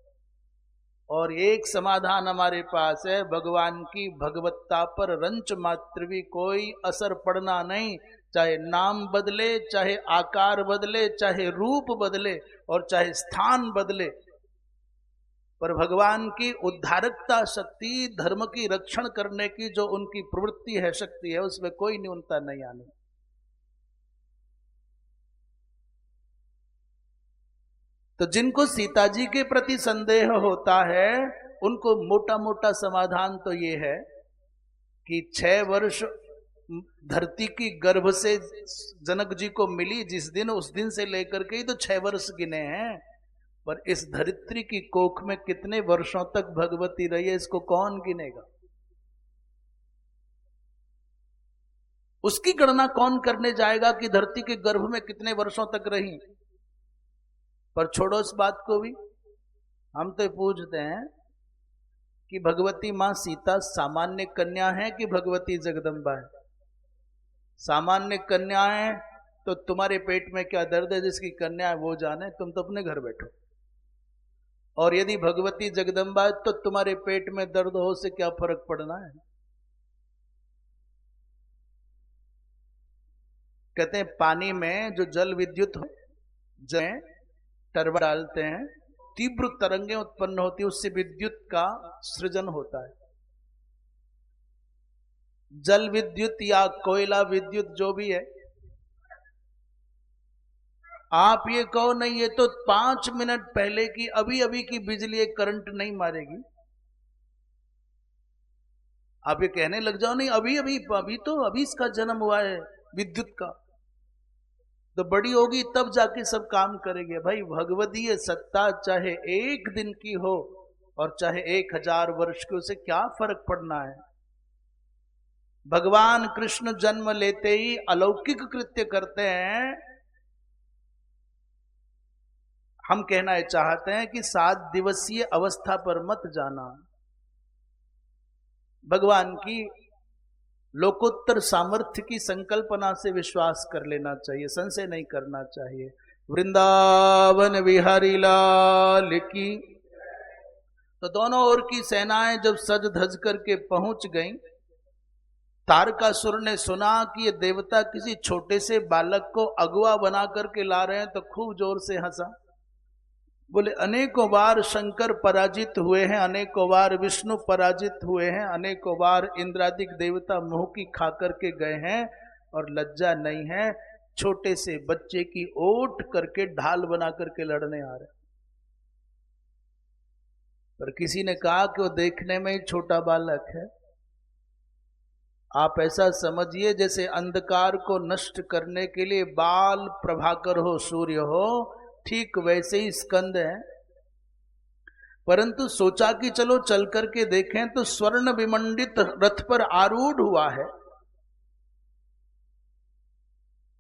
और एक समाधान हमारे पास है, भगवान की भगवत्ता पर रंच मात्र भी कोई असर पड़ना नहीं। चाहे नाम बदले, चाहे आकार बदले, चाहे रूप बदले, और चाहे स्थान बदले, पर भगवान की उद्धारकता शक्ति, धर्म की रक्षण करने की जो उनकी प्रवृत्ति है, शक्ति है, उसमें कोई न्यूनता नहीं आनी। तो जिनको सीता जी के प्रति संदेह होता है, उनको मोटा मोटा समाधान तो ये है कि 6 वर्ष धरती की गर्भ से जनक जी को मिली जिस दिन, उस दिन से लेकर के ही तो 6 वर्ष गिने हैं। पर इस धरित्री की कोख में कितने वर्षों तक भगवती रही है, इसको कौन गिनेगा? उसकी गणना कौन करने जाएगा कि धरती के गर्भ में कितने वर्षों तक रही? पर छोड़ो इस बात को भी, हम तो पूछते हैं कि भगवती मां सीता सामान्य कन्या है कि भगवती जगदम्बा है? सामान्य कन्या है तो तुम्हारे पेट में क्या दर्द है जिसकी कन्या है वो जाने, तुम तो अपने घर बैठो। और यदि भगवती जगदम्बा है तो तुम्हारे पेट में दर्द हो से क्या फर्क पड़ना है। कहते हैं पानी में जो जल विद्युत हो, जब टरबाइन डालते हैं तीव्र तरंगें उत्पन्न होती है, उससे विद्युत का सृजन होता है। जल विद्युत या कोयला विद्युत जो भी है, आप ये कहो नहीं ये तो 5 मिनट पहले की अभी अभी की बिजली एक करंट नहीं मारेगी, आप ये कहने लग जाओ नहीं अभी अभी अभी इसका जन्म हुआ है विद्युत का, तो बड़ी होगी तब जाके सब काम करेगी। भाई भगवदीय सत्ता चाहे 1 दिन की हो और चाहे 1000 वर्ष की, उसे क्या फर्क पड़ना है। भगवान कृष्ण जन्म लेते ही अलौकिक कृत्य करते हैं। हम कहना चाहते हैं कि 7 दिवसीय अवस्था पर मत जाना, भगवान की लोकोत्तर सामर्थ्य की संकल्पना से विश्वास कर लेना चाहिए, संशय नहीं करना चाहिए। वृंदावन बिहारी लाल की। तो दोनों ओर की सेनाएं जब सज धज करके पहुंच गईं, तारकासुर ने सुना कि ये देवता किसी छोटे से बालक को अगुआ बना करके ला रहे हैं, तो खूब जोर से हंसा। बोले अनेकों बार शंकर पराजित हुए हैं, अनेकों बार विष्णु पराजित हुए हैं, अनेकों बार इंद्रादिक देवता मुंह की खा करके गए हैं और लज्जा नहीं है, छोटे से बच्चे की ओट करके ढाल बना करके लड़ने आ रहे। पर किसी ने कहा कि वो देखने में ही छोटा बालक है। आप ऐसा समझिए जैसे अंधकार को नष्ट करने के लिए बाल प्रभाकर हो, सूर्य हो, ठीक वैसे ही स्कंद है। परंतु सोचा कि चलो चल करके देखें, तो स्वर्ण विमंडित रथ पर आरूढ़ हुआ है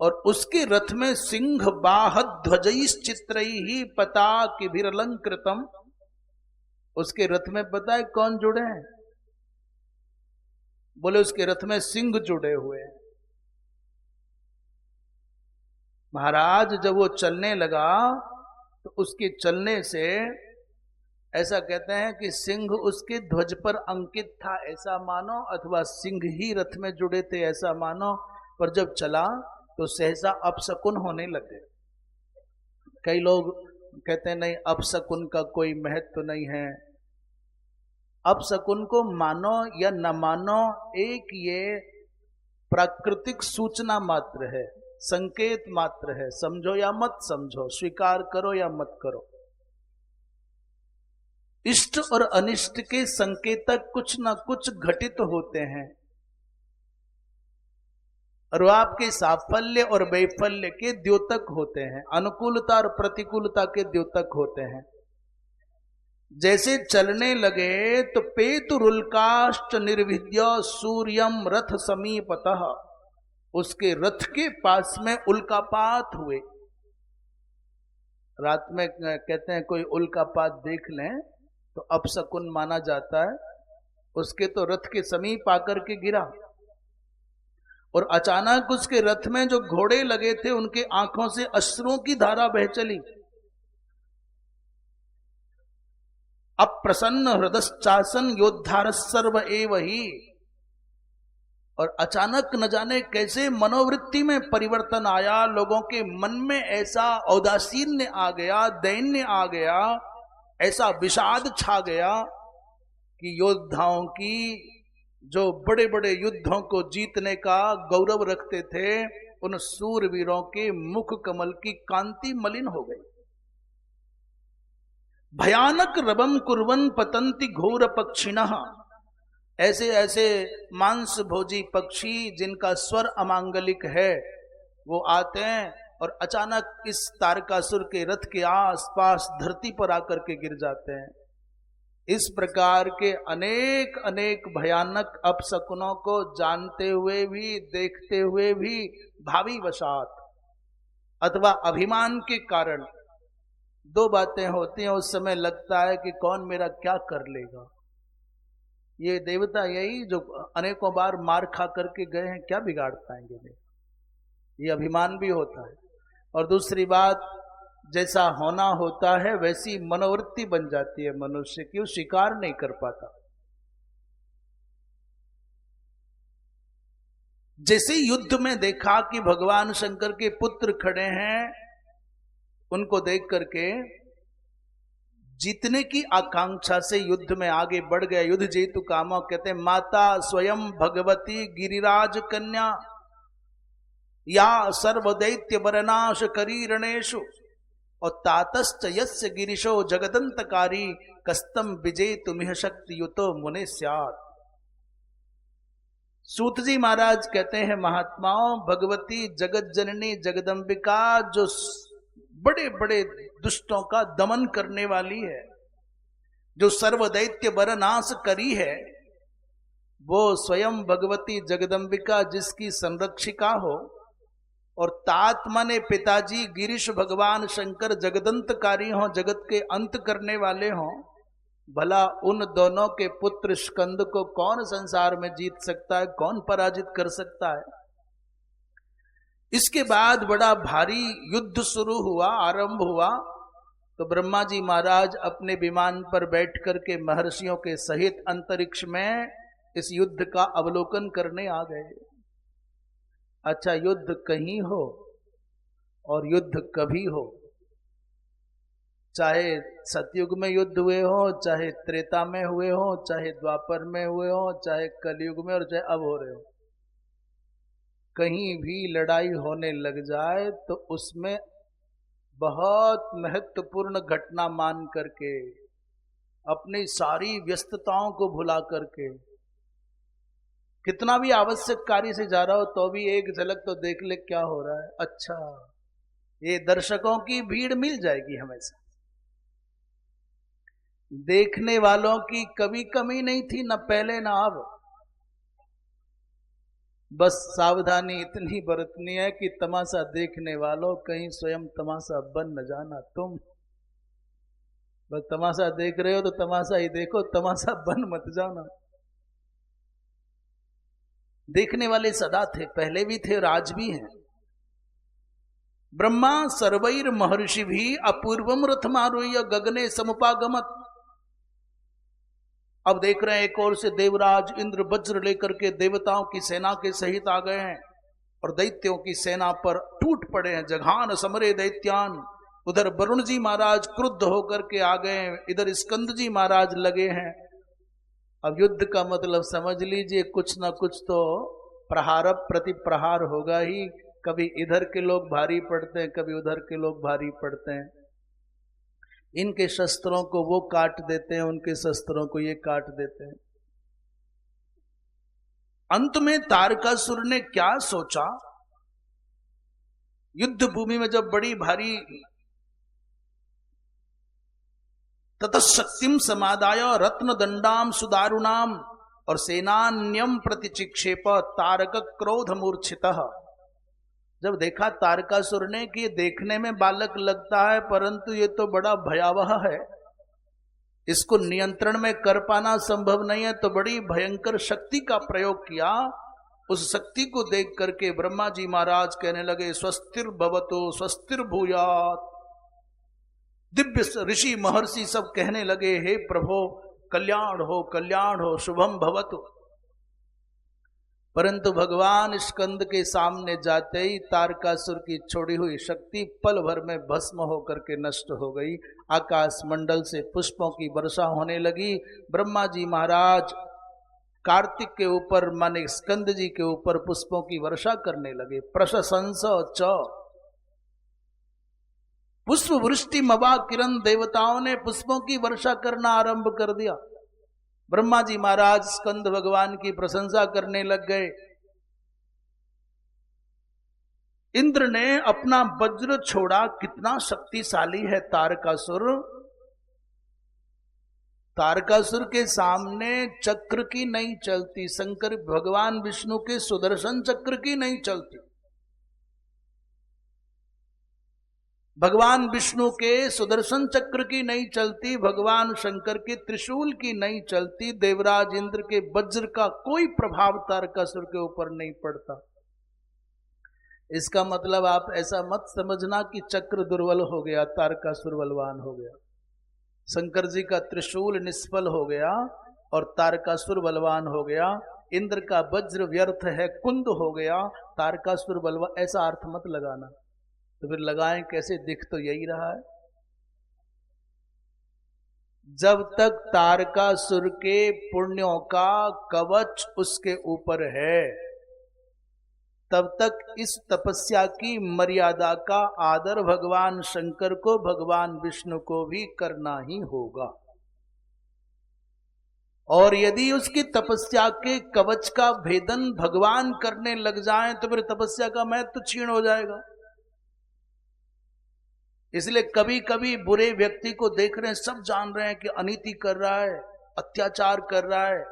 और उसके रथ में सिंह बाहध्वजैश्चित्रैः पताकिभिरलंकृतम्। उसके रथ में पता है कौन जुड़े हैं? बोले उसके रथ में सिंह जुड़े हुए हैं। महाराज जब वो चलने लगा तो उसके चलने से ऐसा कहते हैं कि सिंह उसके ध्वज पर अंकित था ऐसा मानो, अथवा सिंह ही रथ में जुड़े थे ऐसा मानो। पर जब चला तो सहसा अपशकुन होने लगे। कई लोग कहते हैं नहीं अपशकुन का कोई महत्व नहीं है। अपशकुन को मानो या न मानो, एक ये प्राकृतिक सूचना मात्र है, संकेत मात्र है। समझो या मत समझो, स्वीकार करो या मत करो। इष्ट और अनिष्ट के संकेतक कुछ ना कुछ घटित होते हैं और वो आपके साफल्य और वैफल्य के द्योतक होते हैं, अनुकूलता और प्रतिकूलता के द्योतक होते हैं। जैसे चलने लगे तो पेतुरुल्काष्ट निर्विद्य सूर्यम रथ समीपतः, उसके रथ के पास में उल्कापात हुए। रात में कहते हैं कोई उल्कापात देख लें तो अपशकुन माना जाता है। उसके तो रथ के समीप आकर के गिरा और अचानक उसके रथ में जो घोड़े लगे थे उनके आंखों से अश्रुओं की धारा बह चली। अप्रसन्न हृदयश्चासन योद्धार सर्व एव ही। और अचानक न जाने कैसे मनोवृत्ति में परिवर्तन आया, लोगों के मन में ऐसा औदासीन्य आ गया, दैन्य आ गया, ऐसा विषाद छा गया कि योद्धाओं की जो बड़े बड़े युद्धों को जीतने का गौरव रखते थे, उन सूरवीरों के मुख कमल की कांति मलिन हो गई। भयानक रवम कुर्वन् पतंति घोर पक्षिणः। ऐसे ऐसे मांस भोजी पक्षी जिनका स्वर अमांगलिक है, वो आते हैं और अचानक इस तारकासुर के रथ के आसपास धरती पर आकर के गिर जाते हैं। इस प्रकार के अनेक अनेक भयानक अपशकुनों को जानते हुए भी, देखते हुए भी भावी वशात अथवा अभिमान के कारण दो बातें होती हैं। उस समय लगता है कि कौन मेरा क्या कर लेगा। ये देवता यही जो अनेकों बार मार खा करके गए हैं, क्या बिगाड़ पाएंगे? ये अभिमान भी होता है। और दूसरी बात, जैसा होना होता है वैसी मनोवृत्ति बन जाती है मनुष्य की, वो स्वीकार नहीं कर पाता। जैसे युद्ध में देखा कि भगवान शंकर के पुत्र खड़े हैं, उनको देख करके जीतने की आकांक्षा से युद्ध में आगे बढ़ गया। युद्ध जेतु कामो, कहते हैं माता स्वयं भगवती गिरिराज कन्या या सर्वदैत्य बरनाश करी रणेशु और तातश्च यस्य गिरिशो जगदंतकारी कस्तम विजय तुम्हें शक्ति युतो मुने स्यात्। सूत जी महाराज कहते हैं महात्माओं, भगवती जगत जननी जगदंबिका जो बड़े बड़े दुष्टों का दमन करने वाली है, जो सर्वदैत्य बरनाश करी है, वो स्वयं भगवती जगदंबिका जिसकी संरक्षिका हो, और तात माने पिताजी गिरीश भगवान शंकर जगदंतकारी हों, जगत के अंत करने वाले हों, भला उन दोनों के पुत्र स्कंद को कौन संसार में जीत सकता है, कौन पराजित कर सकता है। इसके बाद बड़ा भारी युद्ध शुरू हुआ, आरंभ हुआ। तो ब्रह्मा जी महाराज अपने विमान पर बैठ करके महर्षियों के सहित अंतरिक्ष में इस युद्ध का अवलोकन करने आ गए। अच्छा, युद्ध कहीं हो और युद्ध कभी हो, चाहे सतयुग में युद्ध हुए हो, चाहे त्रेता में हुए हो, चाहे द्वापर में हुए हो, चाहे कलयुग में और चाहे अब हो रहे हो, कहीं भी लड़ाई होने लग जाए तो उसमें बहुत महत्वपूर्ण घटना मान करके, अपनी सारी व्यस्तताओं को भुला करके, कितना भी आवश्यक कार्य से जा रहा हो तो भी एक झलक तो देख ले क्या हो रहा है। अच्छा, ये दर्शकों की भीड़ मिल जाएगी हमेशा। देखने वालों की कभी कमी नहीं थी, न पहले न अब। बस सावधानी इतनी बरतनी है कि तमाशा देखने वालों कहीं स्वयं तमाशा बन न जाना तुम। बस तमाशा देख रहे हो तो तमाशा ही देखो, तमाशा बन मत जाना। देखने वाले सदा थे, पहले भी थे और आज भी हैं। ब्रह्मा सर्वैर महर्षि भी अपूर्वम रथमारुह्य गगने समुपागमत। अब देख रहे हैं एक ओर से देवराज इंद्र वज्र लेकर के देवताओं की सेना के सहित आ गए हैं और दैत्यों की सेना पर टूट पड़े हैं। जघान समरे दैत्यान। उधर वरुण जी महाराज क्रुद्ध होकर के आ गए हैं, इधर स्कंद जी महाराज लगे हैं। अब युद्ध का मतलब समझ लीजिए, कुछ ना कुछ तो प्रहार प्रति प्रहार होगा ही। कभी इधर के लोग भारी पड़ते हैं, कभी उधर के लोग भारी पड़ते हैं। इनके शस्त्रों को वो काट देते हैं, उनके शस्त्रों को ये काट देते हैं। अंत में तारकासुर ने क्या सोचा, युद्ध भूमि में जब बड़ी भारी ततशक्तिम समादाय रत्न दंडाम सुदारुणाम और सेनान्यम प्रतिचिक्षेप तारक क्रोध मूर्छितः। जब देखा तारकासुर ने कि ये देखने में बालक लगता है परंतु ये तो बड़ा भयावह है, इसको नियंत्रण में कर पाना संभव नहीं है, तो बड़ी भयंकर शक्ति का प्रयोग किया। उस शक्ति को देख करके ब्रह्मा जी महाराज कहने लगे स्वस्तिर भवतु स्वस्तिर भूयात्। दिव्य ऋषि महर्षि सब कहने लगे हे प्रभो कल्याण हो शुभम भवतु। परंतु भगवान स्कंद के सामने जाते ही तारकासुर की छोड़ी हुई शक्ति पल भर में भस्म होकर के नष्ट हो गई। आकाश मंडल से पुष्पों की वर्षा होने लगी। ब्रह्मा जी महाराज कार्तिक के ऊपर माने स्कंद जी के ऊपर पुष्पों की वर्षा करने लगे। प्रशंस च पुष्प वृष्टि मवा किरण, देवताओं ने पुष्पों की वर्षा करना आरंभ कर दिया। ब्रह्मा जी महाराज स्कंद भगवान की प्रशंसा करने लग गए। इंद्र ने अपना वज्र छोड़ा, कितना शक्तिशाली है तारकासुर। तारकासुर के सामने चक्र की नहीं चलती, शंकर भगवान विष्णु के सुदर्शन चक्र की नहीं चलती, भगवान विष्णु के सुदर्शन चक्र की नहीं चलती, भगवान शंकर के त्रिशूल की नहीं चलती, देवराज इंद्र के वज्र का कोई प्रभाव तारकासुर के ऊपर नहीं पड़ता। इसका मतलब आप ऐसा मत समझना कि चक्र दुर्बल हो गया, तारकासुर बलवान हो गया। शंकर जी का त्रिशूल निष्फल हो गया और तारकासुर बलवान हो गया। इंद्र का वज्र व्यर्थ है, कुंद हो गया, तारकासुर बलवान, ऐसा अर्थ मत लगाना। तो फिर लगाएं कैसे? दिख तो यही रहा है। जब तक तारकासुर के पुण्यों का कवच उसके ऊपर है, तब तक इस तपस्या की मर्यादा का आदर भगवान शंकर को, भगवान विष्णु को भी करना ही होगा। और यदि उसकी तपस्या के कवच का भेदन भगवान करने लग जाएं तो फिर तपस्या का महत्व क्षीण हो जाएगा। इसलिए कभी कभी बुरे व्यक्ति को देख रहे हैं, सब जान रहे हैं कि अनीति कर रहा है, अत्याचार कर रहा है,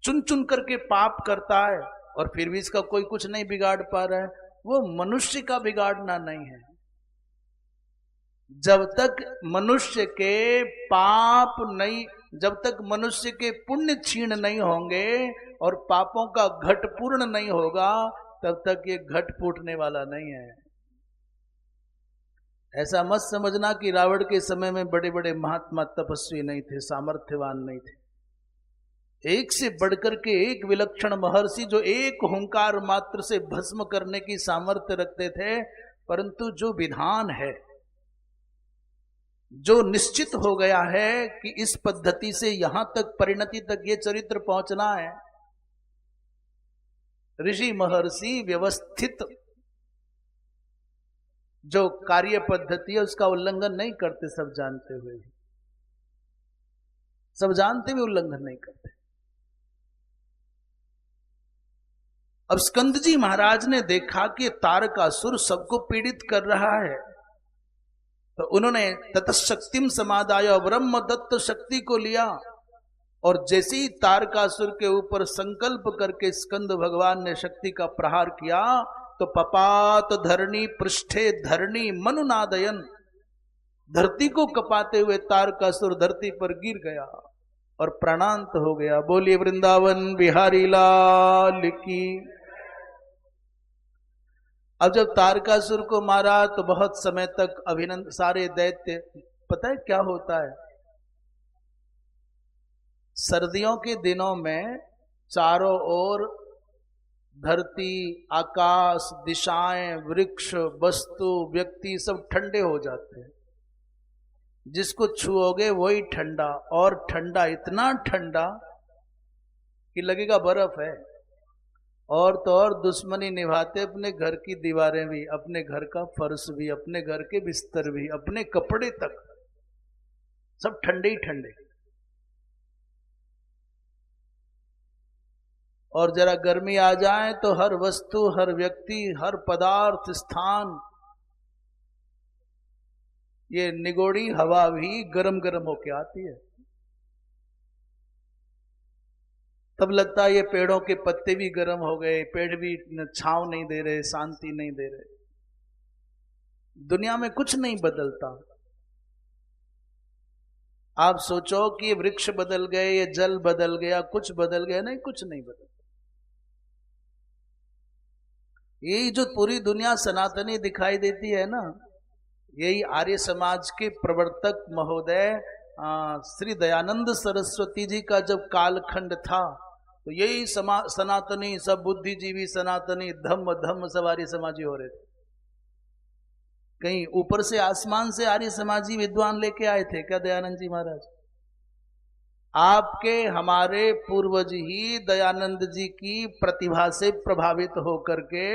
चुन चुन करके पाप करता है, और फिर भी इसका कोई कुछ नहीं बिगाड़ पा रहा है। वो मनुष्य का बिगाड़ना नहीं है। जब तक मनुष्य के पाप नहीं, जब तक मनुष्य के पुण्य क्षीण नहीं होंगे और पापों का घट पूर्ण नहीं होगा, तब तक ये घट फूटने वाला नहीं है। ऐसा मत समझना कि रावण के समय में बड़े बड़े महात्मा तपस्वी नहीं थे, सामर्थ्यवान नहीं थे। एक से बढ़कर के एक विलक्षण महर्षि जो एक हुंकार मात्र से भस्म करने की सामर्थ्य रखते थे, परंतु जो विधान है, जो निश्चित हो गया है कि इस पद्धति से यहां तक परिणति तक ये चरित्र पहुंचना है, ऋषि महर्षि व्यवस्थित जो कार्य पद्धति है उसका उल्लंघन नहीं करते, सब जानते हुए, सब जानते हुए उल्लंघन नहीं करते। अब स्कंद जी महाराज ने देखा कि तारकासुर सबको पीड़ित कर रहा है, तो उन्होंने ततशक्तिम समादाय ब्रह्म दत्त शक्ति को लिया, और जैसे ही तारकासुर के ऊपर संकल्प करके स्कंद भगवान ने शक्ति का प्रहार किया, तो पपात धरणी पृष्ठे धरणी मनुनादयन, धरती को कपाते हुए तारकासुर धरती पर गिर गया और प्राणांत हो गया। बोलिए वृंदावन बिहारी लाल की। अब जब तारकासुर को मारा तो बहुत समय तक अभिनंदन, सारे दैत्य, पता है क्या होता है, सर्दियों के दिनों में चारों ओर धरती, आकाश, दिशाएं, वृक्ष, वस्तु, व्यक्ति सब ठंडे हो जाते हैं। जिसको छुओगे वही ठंडा, और ठंडा इतना ठंडा कि लगेगा बर्फ है। और तो और दुश्मनी निभाते अपने घर की दीवारें भी, अपने घर का फर्श भी, अपने घर के बिस्तर भी, अपने कपड़े तक, सब ठंडे ही ठंडे। और जरा गर्मी आ जाए तो हर वस्तु, हर व्यक्ति, हर पदार्थ, स्थान, ये निगोड़ी हवा भी गरम गरम होके आती है। तब लगता है ये पेड़ों के पत्ते भी गर्म हो गए, पेड़ भी छांव नहीं दे रहे, शांति नहीं दे रहे। दुनिया में कुछ नहीं बदलता। आप सोचो कि ये वृक्ष बदल गए, ये जल बदल गया, कुछ बदल गया? नहीं, कुछ नहीं बदल। यही जो पूरी दुनिया सनातनी दिखाई देती है ना, यही आर्य समाज के प्रवर्तक महोदय श्री दयानंद सरस्वती जी का जब कालखंड था, तो यही सनातनी, सब बुद्धिजीवी सनातनी, धम्म धम्म सब आर्य समाजी हो रहे थे। कहीं ऊपर से आसमान से आर्य समाजी विद्वान लेके आए थे क्या दयानंद जी महाराज? आपके हमारे पूर्वज ही दयानंद जी की प्रतिभा से प्रभावित होकर के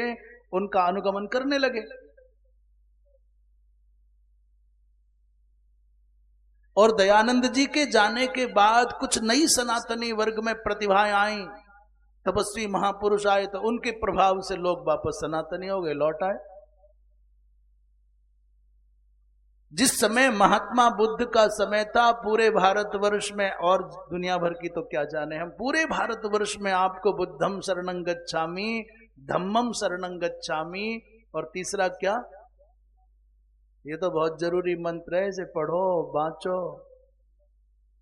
उनका अनुगमन करने लगे। और दयानंद जी के जाने के बाद कुछ नई सनातनी वर्ग में प्रतिभाएं आई, तपस्वी महापुरुष आए, तो उनके प्रभाव से लोग वापस सनातनी हो गए, लौट आए। जिस समय महात्मा बुद्ध का समय था, पूरे भारतवर्ष में, और दुनिया भर की तो क्या जाने हम, पूरे भारतवर्ष में आपको बुद्धम शरणं गच्छामि, धम्मम शरणं गच्छामि, और तीसरा क्या, ये तो बहुत जरूरी मंत्र है, इसे पढ़ो बाँचो।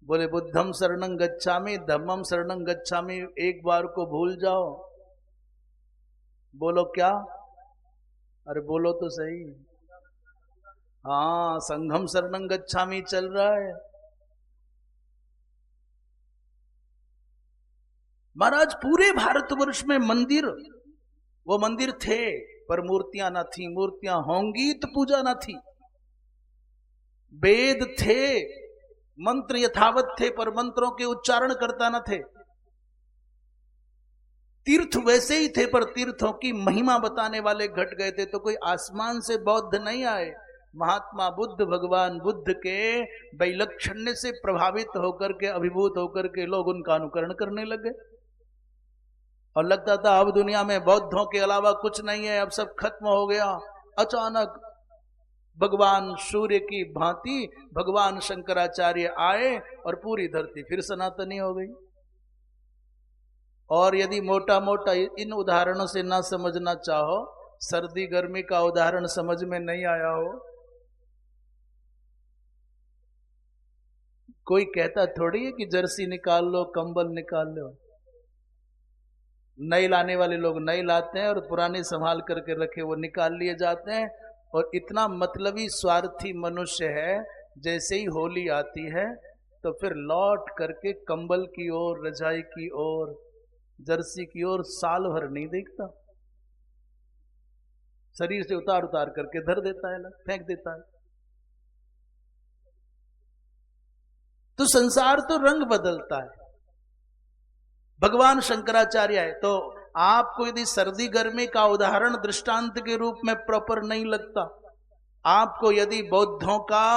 बोले बुद्धम शरणं गच्छामि, धम्मम शरणं गच्छामि, एक बार को भूल जाओ, बोलो क्या, अरे बोलो तो सही। हाँ, संघम शरणं गच्छामि चल रहा है। महाराज पूरे भारतवर्ष में मंदिर, वो मंदिर थे पर मूर्तियां न थी, मूर्तियां होंगी तो पूजा न थी। वेद थे, मंत्र यथावत थे पर मंत्रों के उच्चारण करता न थे। तीर्थ वैसे ही थे पर तीर्थों की महिमा बताने वाले घट गए थे। तो कोई आसमान से बौद्ध नहीं आए। महात्मा बुद्ध, भगवान बुद्ध के वैलक्षण्य से प्रभावित होकर के, अभिभूत होकर के लोग उनका अनुकरण करने लगे और लगता था अब दुनिया में बौद्धों के अलावा कुछ नहीं है, अब सब खत्म हो गया। अचानक भगवान सूर्य की भांति भगवान शंकराचार्य आए और पूरी धरती फिर सनातनी हो गई। और यदि मोटा मोटा इन उदाहरणों से ना समझना चाहो, सर्दी गर्मी का उदाहरण समझ में नहीं आया हो, कोई कहता थोड़ी है कि जर्सी निकाल लो, कंबल निकाल लो। नई लाने वाले लोग नई लाते हैं और पुराने संभाल करके रखे वो निकाल लिए जाते हैं। और इतना मतलबी स्वार्थी मनुष्य है, जैसे ही होली आती है तो फिर लौट करके कंबल की ओर, रजाई की ओर, जर्सी की ओर साल भर नहीं देखता। शरीर से उतार उतार करके धर देता है, फेंक देता है। तो संसार तो रंग बदलता है। भगवान शंकराचार्य है तो आपको यदि सर्दी गर्मी का उदाहरण दृष्टांत के रूप में प्रॉपर नहीं लगता, आपको यदि बौद्धों का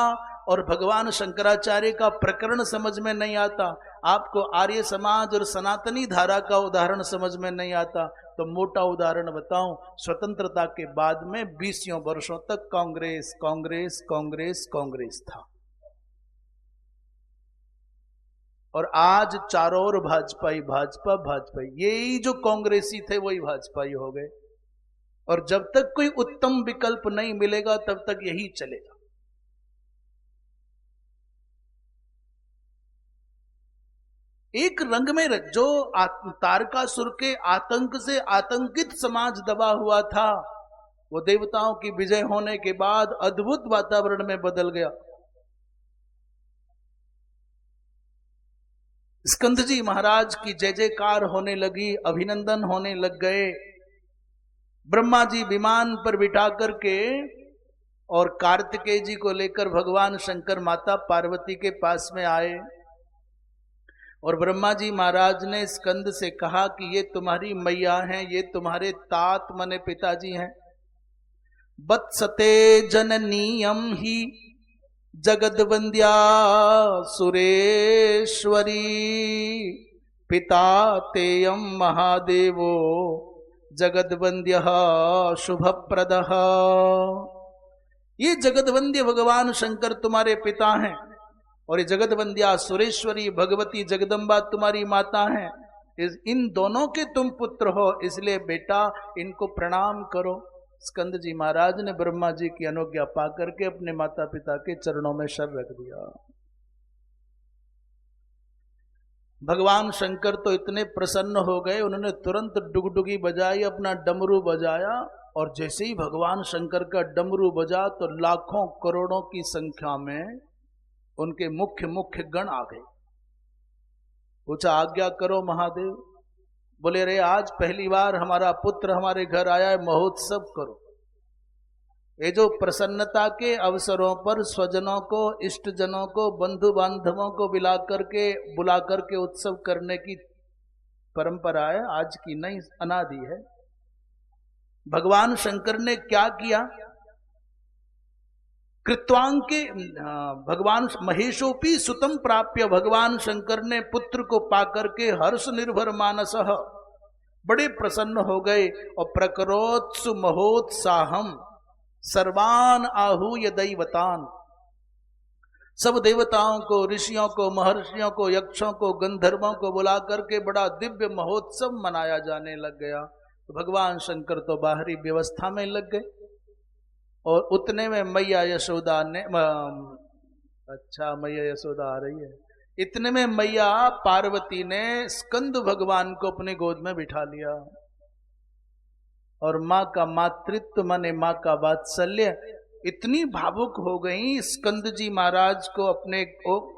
और भगवान शंकराचार्य का प्रकरण समझ में नहीं आता, आपको आर्य समाज और सनातनी धारा का उदाहरण समझ में नहीं आता, तो मोटा उदाहरण बताऊं, स्वतंत्रता के बाद में 20 वर्षों तक कांग्रेस कांग्रेस कांग्रेस कांग्रेस था और आज चारों ओर भाजपाई भाजपा भाजपा। यही जो कांग्रेसी थे वही भाजपाई हो गए। और जब तक कोई उत्तम विकल्प नहीं मिलेगा तब तक यही चलेगा। एक रंग में जो तारकासुर के आतंक से आतंकित समाज दबा हुआ था, वो देवताओं की विजय होने के बाद अद्भुत वातावरण में बदल गया। स्कंद जी महाराज की जय जयकार होने लगी, अभिनंदन होने लग गए। ब्रह्मा जी विमान पर बिठा करके और कार्तिकेय जी को लेकर भगवान शंकर माता पार्वती के पास में आए और ब्रह्मा जी महाराज ने स्कंद से कहा कि ये तुम्हारी मैया हैं, ये तुम्हारे तात मने पिताजी हैं। वत्सते जननीयम ही जगद्वंद्या सुरेश्वरी, पिता तेयम महादेवो जगद्वंद्य शुभप्रदः। ये जगद्वंद्य भगवान शंकर तुम्हारे पिता हैं और ये जगद्वंद्या सुरेश्वरी भगवती जगदम्बा तुम्हारी माता हैं। इन दोनों के तुम पुत्र हो, इसलिए बेटा इनको प्रणाम करो। स्कंद जी महाराज ने ब्रह्मा जी की अनुज्ञा पाकर के अपने माता पिता के चरणों में सर रख दिया। भगवान शंकर तो इतने प्रसन्न हो गए, उन्होंने तुरंत डुगडुगी बजाई, अपना डमरू बजाया और जैसे ही भगवान शंकर का डमरू बजा तो लाखों करोड़ों की संख्या में उनके मुख्य मुख्य गण आ गए। पूछा आज्ञा करो महादेव। बोले रे आज पहली बार हमारा पुत्र हमारे घर आया है, महोत्सव करो। ये जो प्रसन्नता के अवसरों पर स्वजनों को, इष्टजनों को, बंधु बांधवों को बुला करके उत्सव करने की परंपरा है, आज की नहीं, अनादि है। भगवान शंकर ने क्या किया? कृत्वांके भगवान महेशोपी सुतम प्राप्य, भगवान शंकर ने पुत्र को पाकर के हर्ष निर्भर मानसः बड़े प्रसन्न हो गए और प्रकरोत्सु महोत्साहम सर्वान आहूय दैवतान, सब देवताओं को, ऋषियों को, महर्षियों को, यक्षों को, गंधर्वों को बुला करके बड़ा दिव्य महोत्सव मनाया जाने लग गया। तो भगवान शंकर तो बाहरी व्यवस्था में लग गए और उतने में मैया यशोदा ने, अच्छा मैया यशोदा आ रही है, इतने में मैया पार्वती ने स्कंद भगवान को अपने गोद में बिठा लिया। और माँ का मातृत्व माने माँ का वात्सल्य इतनी भावुक हो गई, स्कंद जी महाराज को अपने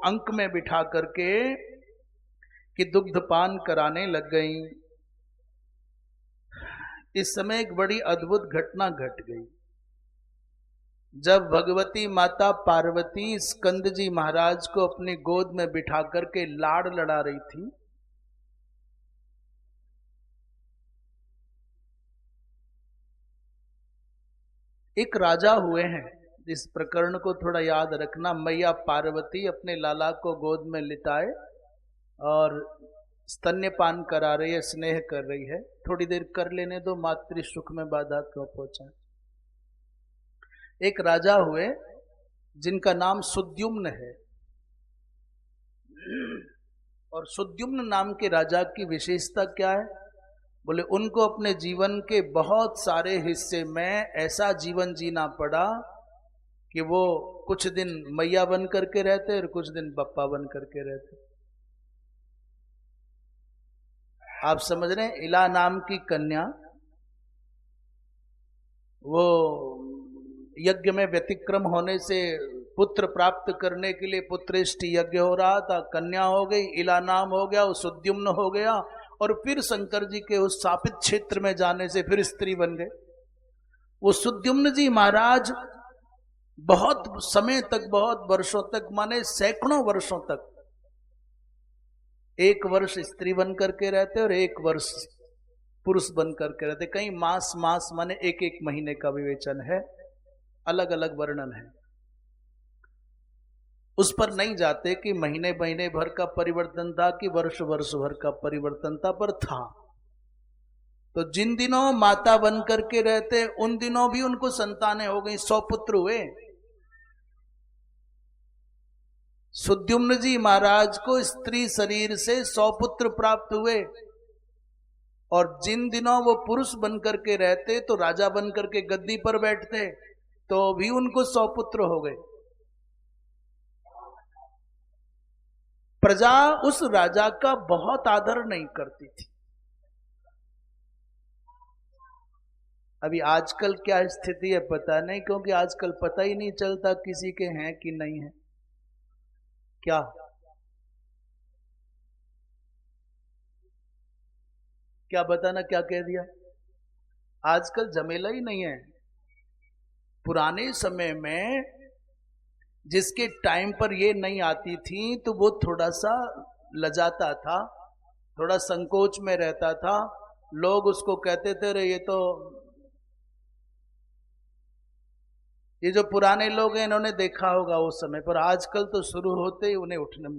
अंक में बिठा करके कि दुग्धपान कराने लग गई। इस समय एक बड़ी अद्भुत घटना घट गई। जब भगवती माता पार्वती स्कंद जी महाराज को अपनी गोद में बिठा करके लाड़ लड़ा रही थी, एक राजा हुए हैं। इस प्रकरण को थोड़ा याद रखना। मैया पार्वती अपने लाला को गोद में लिटाए और स्तन्यपान करा रही है, स्नेह कर रही है। थोड़ी देर कर लेने दो, मातृ सुख में बाधा क्यों पहुंचाए। एक राजा हुए जिनका नाम सुद्युम्न है, और सुद्युम्न नाम के राजा की विशेषता क्या है? बोले उनको अपने जीवन के बहुत सारे हिस्से में ऐसा जीवन जीना पड़ा कि वो कुछ दिन मैया बन करके रहते और कुछ दिन बप्पा बन करके रहते। आप समझ रहे हैं? इला नाम की कन्या, वो यज्ञ में व्यतिक्रम होने से पुत्र प्राप्त करने के लिए पुत्रेष्टि यज्ञ हो रहा था, कन्या हो गई, इला नाम हो गया, वो सुद्युम्न हो गया, और फिर शंकर जी के उस शापित क्षेत्र में जाने से फिर स्त्री बन गए। वो सुद्युम्न जी महाराज बहुत समय तक, बहुत वर्षों तक, माने सैकड़ों वर्षों तक, एक वर्ष स्त्री बन करके रहते और एक वर्ष पुरुष बन करके रहते। कई मास मास माने एक एक महीने का विवेचन है, अलग अलग वर्णन है। उस पर नहीं जाते कि महीने महीने भर का परिवर्तन था कि वर्ष वर्ष भर का परिवर्तन था, पर था। तो जिन दिनों माता बन करके रहते उन दिनों भी उनको संतानें हो गई, 100 पुत्र हुए। सुद्युम्न जी महाराज को स्त्री शरीर से 100 पुत्र प्राप्त हुए, और जिन दिनों वो पुरुष बन करके रहते तो राजा बन करके गद्दी पर बैठते तो भी उनको 100 पुत्र हो गए। प्रजा उस राजा का बहुत आदर नहीं करती थी। अभी आजकल क्या स्थिति है पता नहीं, क्योंकि आजकल पता ही नहीं चलता किसी के हैं कि नहीं है। क्या क्या बताना, क्या कह दिया? आजकल झमेला ही नहीं है। पुराने समय में जिसके टाइम पर ये नहीं आती थी तो वो थोड़ा सा लजाता था, थोड़ा संकोच में रहता था। लोग उसको कहते थे रे ये जो पुराने लोग हैं इन्होंने देखा होगा उस समय पर। आजकल तो शुरू होते ही उन्हें उठने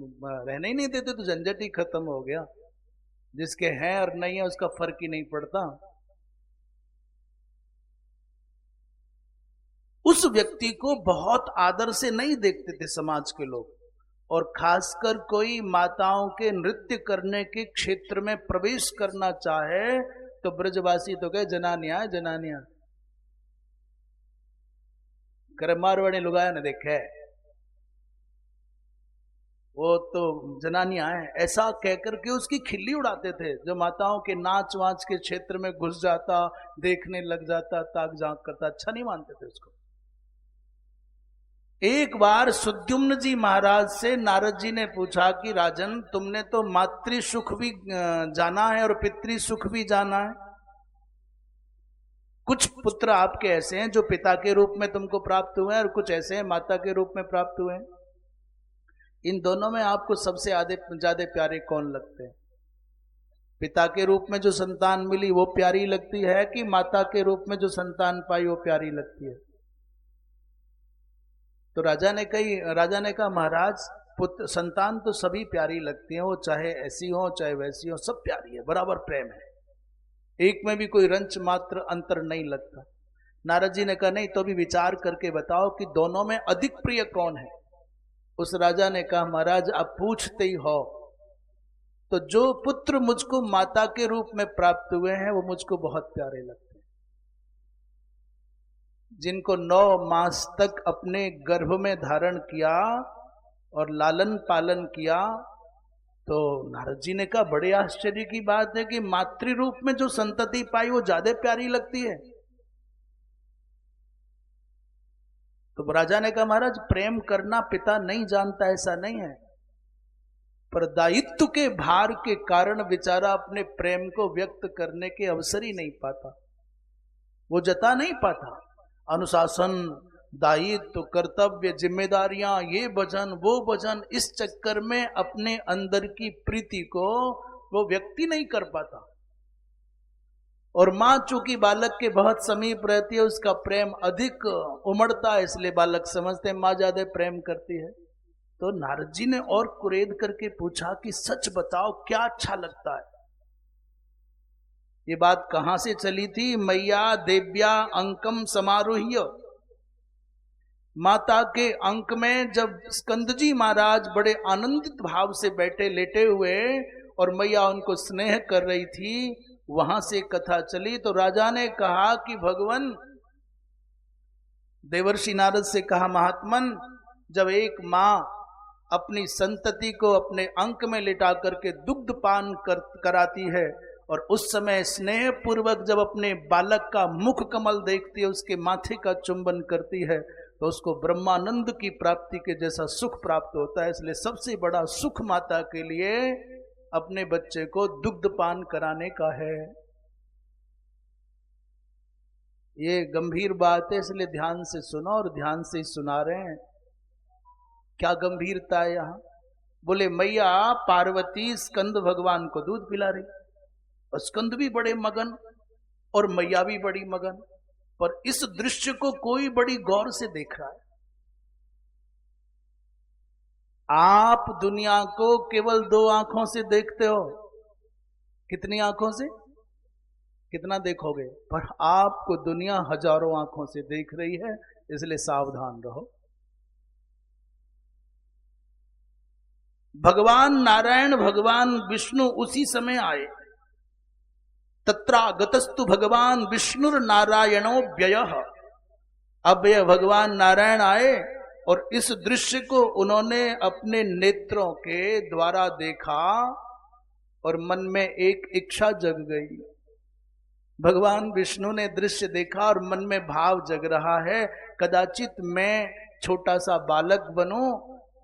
रहने ही नहीं देते, तो झंझट ही खत्म हो गया। जिसके हैं और नहीं है उसका फर्क ही नहीं पड़ता। उस व्यक्ति को बहुत आदर से नहीं देखते थे समाज के लोग, और खासकर कोई माताओं के नृत्य करने के क्षेत्र में प्रवेश करना चाहे तो ब्रजवासी तो कहे जनानिया जनानिया, करे मारवाड़ी लुगाया ने देखे वो तो जनानियां हैं, ऐसा कहकर के उसकी खिल्ली उड़ाते थे। जो माताओं के नाच वाच के क्षेत्र में घुस जाता, देखने लग जाता, ताक झांक करता, अच्छा नहीं मानते थे उसको। एक बार सुद्युम्न जी महाराज से नारद जी ने पूछा कि राजन, तुमने तो मातृ सुख भी जाना है और पितृ सुख भी जाना है। कुछ पुत्र आपके ऐसे हैं जो पिता के रूप में तुमको प्राप्त हुए हैं, और कुछ ऐसे हैं माता के रूप में प्राप्त हुए हैं। इन दोनों में आपको सबसे ज्यादा प्यारे कौन लगते हैं? पिता के रूप में जो संतान मिली वो प्यारी लगती है कि माता के रूप में जो संतान पाई वो प्यारी लगती है? तो राजा ने कहा महाराज, पुत्र संतान तो सभी प्यारी लगती है, वो चाहे ऐसी हो चाहे वैसी हो, सब प्यारी है, बराबर प्रेम है, एक में भी कोई रंच मात्र अंतर नहीं लगता। नारद जी ने कहा नहीं, तो भी विचार करके बताओ कि दोनों में अधिक प्रिय कौन है? उस राजा ने कहा महाराज आप पूछते ही हो, तो जो पुत्र मुझको माता के रूप में प्राप्त हुए हैं वो मुझको बहुत प्यारे लगते हैं। जिनको 9 मास तक अपने गर्भ में धारण किया और लालन पालन किया, तो नारद जी ने कहा बड़े आश्चर्य की बात है कि मातृ रूप में जो संतति पाई वो ज्यादा प्यारी लगती है। तो राजा ने कहा महाराज प्रेम करना पिता नहीं जानता ऐसा नहीं है, पर दायित्व के भार के कारण बेचारा अपने प्रेम को व्यक्त करने के अवसर ही नहीं पाता, वो जता नहीं पाता। अनुशासन, दायित्व, कर्तव्य, जिम्मेदारियां, ये भजन वो भजन, इस चक्कर में अपने अंदर की प्रीति को वो व्यक्ति नहीं कर पाता। और मां चूंकि बालक के बहुत समीप रहती है, उसका प्रेम अधिक उमड़ता है, इसलिए बालक समझते हैं मां ज्यादा प्रेम करती है। तो नारद जी ने और कुरेद करके पूछा कि सच बताओ क्या अच्छा लगता है। ये बात कहां से चली थी? मैया देव्या अंकम समारोह्य, माता के अंक में जब स्कंद जी महाराज बड़े आनंदित भाव से बैठे लेटे हुए और मैया उनको स्नेह कर रही थी, वहां से कथा चली। तो राजा ने कहा कि भगवान, देवर्षि नारद से कहा महात्मन, जब एक मां अपनी संतति को अपने अंक में लिटा करके दुग्ध पान कराती है और उस समय स्नेह पूर्वक जब अपने बालक का मुख कमल देखती है, उसके माथे का चुंबन करती है, तो उसको ब्रह्मानंद की प्राप्ति के जैसा सुख प्राप्त होता है। इसलिए सबसे बड़ा सुख माता के लिए अपने बच्चे को दुग्ध पान कराने का है। ये गंभीर बात है, इसलिए ध्यान से सुनो और ध्यान से ही सुना रहे हैं। क्या गंभीरता है यहां? बोले मैया पार्वती स्कंद भगवान को दूध पिला रही, और स्कंद भी बड़े मगन और मैया भी बड़ी मगन, पर इस दृश्य को कोई बड़ी गौर से देख रहा है। आप दुनिया को केवल 2 आंखों से देखते हो। कितनी आंखों से? कितना देखोगे? पर आपको दुनिया हजारों आंखों से देख रही है, इसलिए सावधान रहो। भगवान नारायण, भगवान विष्णु उसी समय आए। तत्रागतस्तु भगवान विष्णुर नारायणो व्ययः। अब यह भगवान नारायण आए और इस दृश्य को उन्होंने अपने नेत्रों के द्वारा देखा और मन में एक इच्छा जग गई। भगवान विष्णु ने दृश्य देखा और मन में भाव जग रहा है, कदाचित मैं छोटा सा बालक बनूं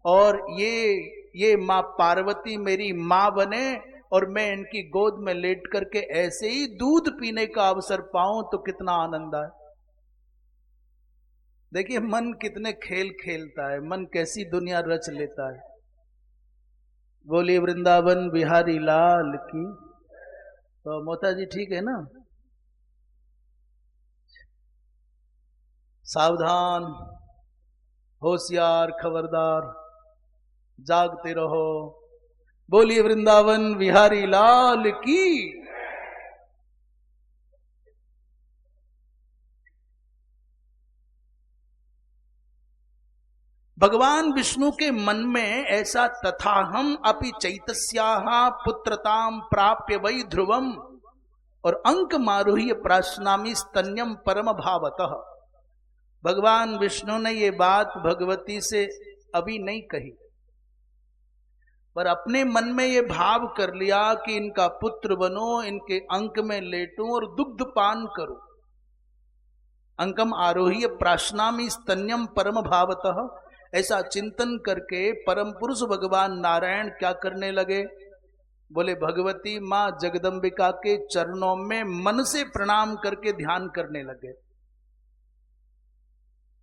और ये मां पार्वती मेरी मां बने और मैं इनकी गोद में लेट करके ऐसे ही दूध पीने का अवसर पाऊं तो कितना आनंद आए। देखिए मन कितने खेल खेलता है, मन कैसी दुनिया रच लेता है। बोलिए वृंदावन बिहारी लाल की। तो मोता जी ठीक है ना? सावधान, होशियार, खबरदार, जागते रहो। बोलिए वृंदावन बिहारी लाल की। भगवान विष्णु के मन में ऐसा तथाहम अपि चैतस्याः पुत्रताम प्राप्य वै ध्रुवम और अंक मारोह्य प्राश्नामी स्तन्यम परम भावतः। भगवान विष्णु ने ये बात भगवती से अभी नहीं कही, पर अपने मन में ये भाव कर लिया कि इनका पुत्र बनो, इनके अंक में लेटूं और दुग्ध पान करूं। अंकम आरोह्य प्राश्नामी स्तन्यम परम भावतः, ऐसा चिंतन करके परम पुरुष भगवान नारायण क्या करने लगे? बोले भगवती मां जगदम्बिका के चरणों में मन से प्रणाम करके ध्यान करने लगे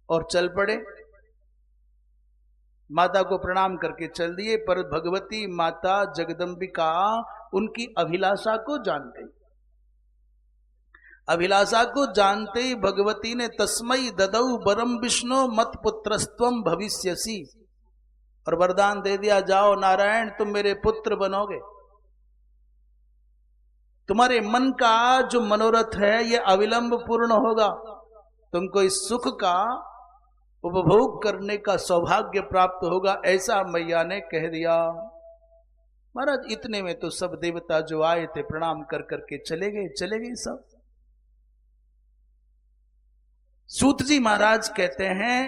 और चल पड़े। माता को प्रणाम करके चल दिए, पर भगवती माता जगदम्बिका उनकी अभिलाषा को जान गई। अभिलाषा को जानते ही भगवती ने तस्मई ददौ वरम विष्णु मत पुत्रस्त्वम भविष्यसि, और वरदान दे दिया, जाओ नारायण तुम मेरे पुत्र बनोगे। तुम्हारे मन का जो मनोरथ है ये अविलंब पूर्ण होगा, तुमको इस सुख का उपभोग करने का सौभाग्य प्राप्त होगा, ऐसा मैया ने कह दिया। महाराज इतने में तो सब देवता जो आए थे प्रणाम कर करके चले गए सब। सूत जी महाराज कहते हैं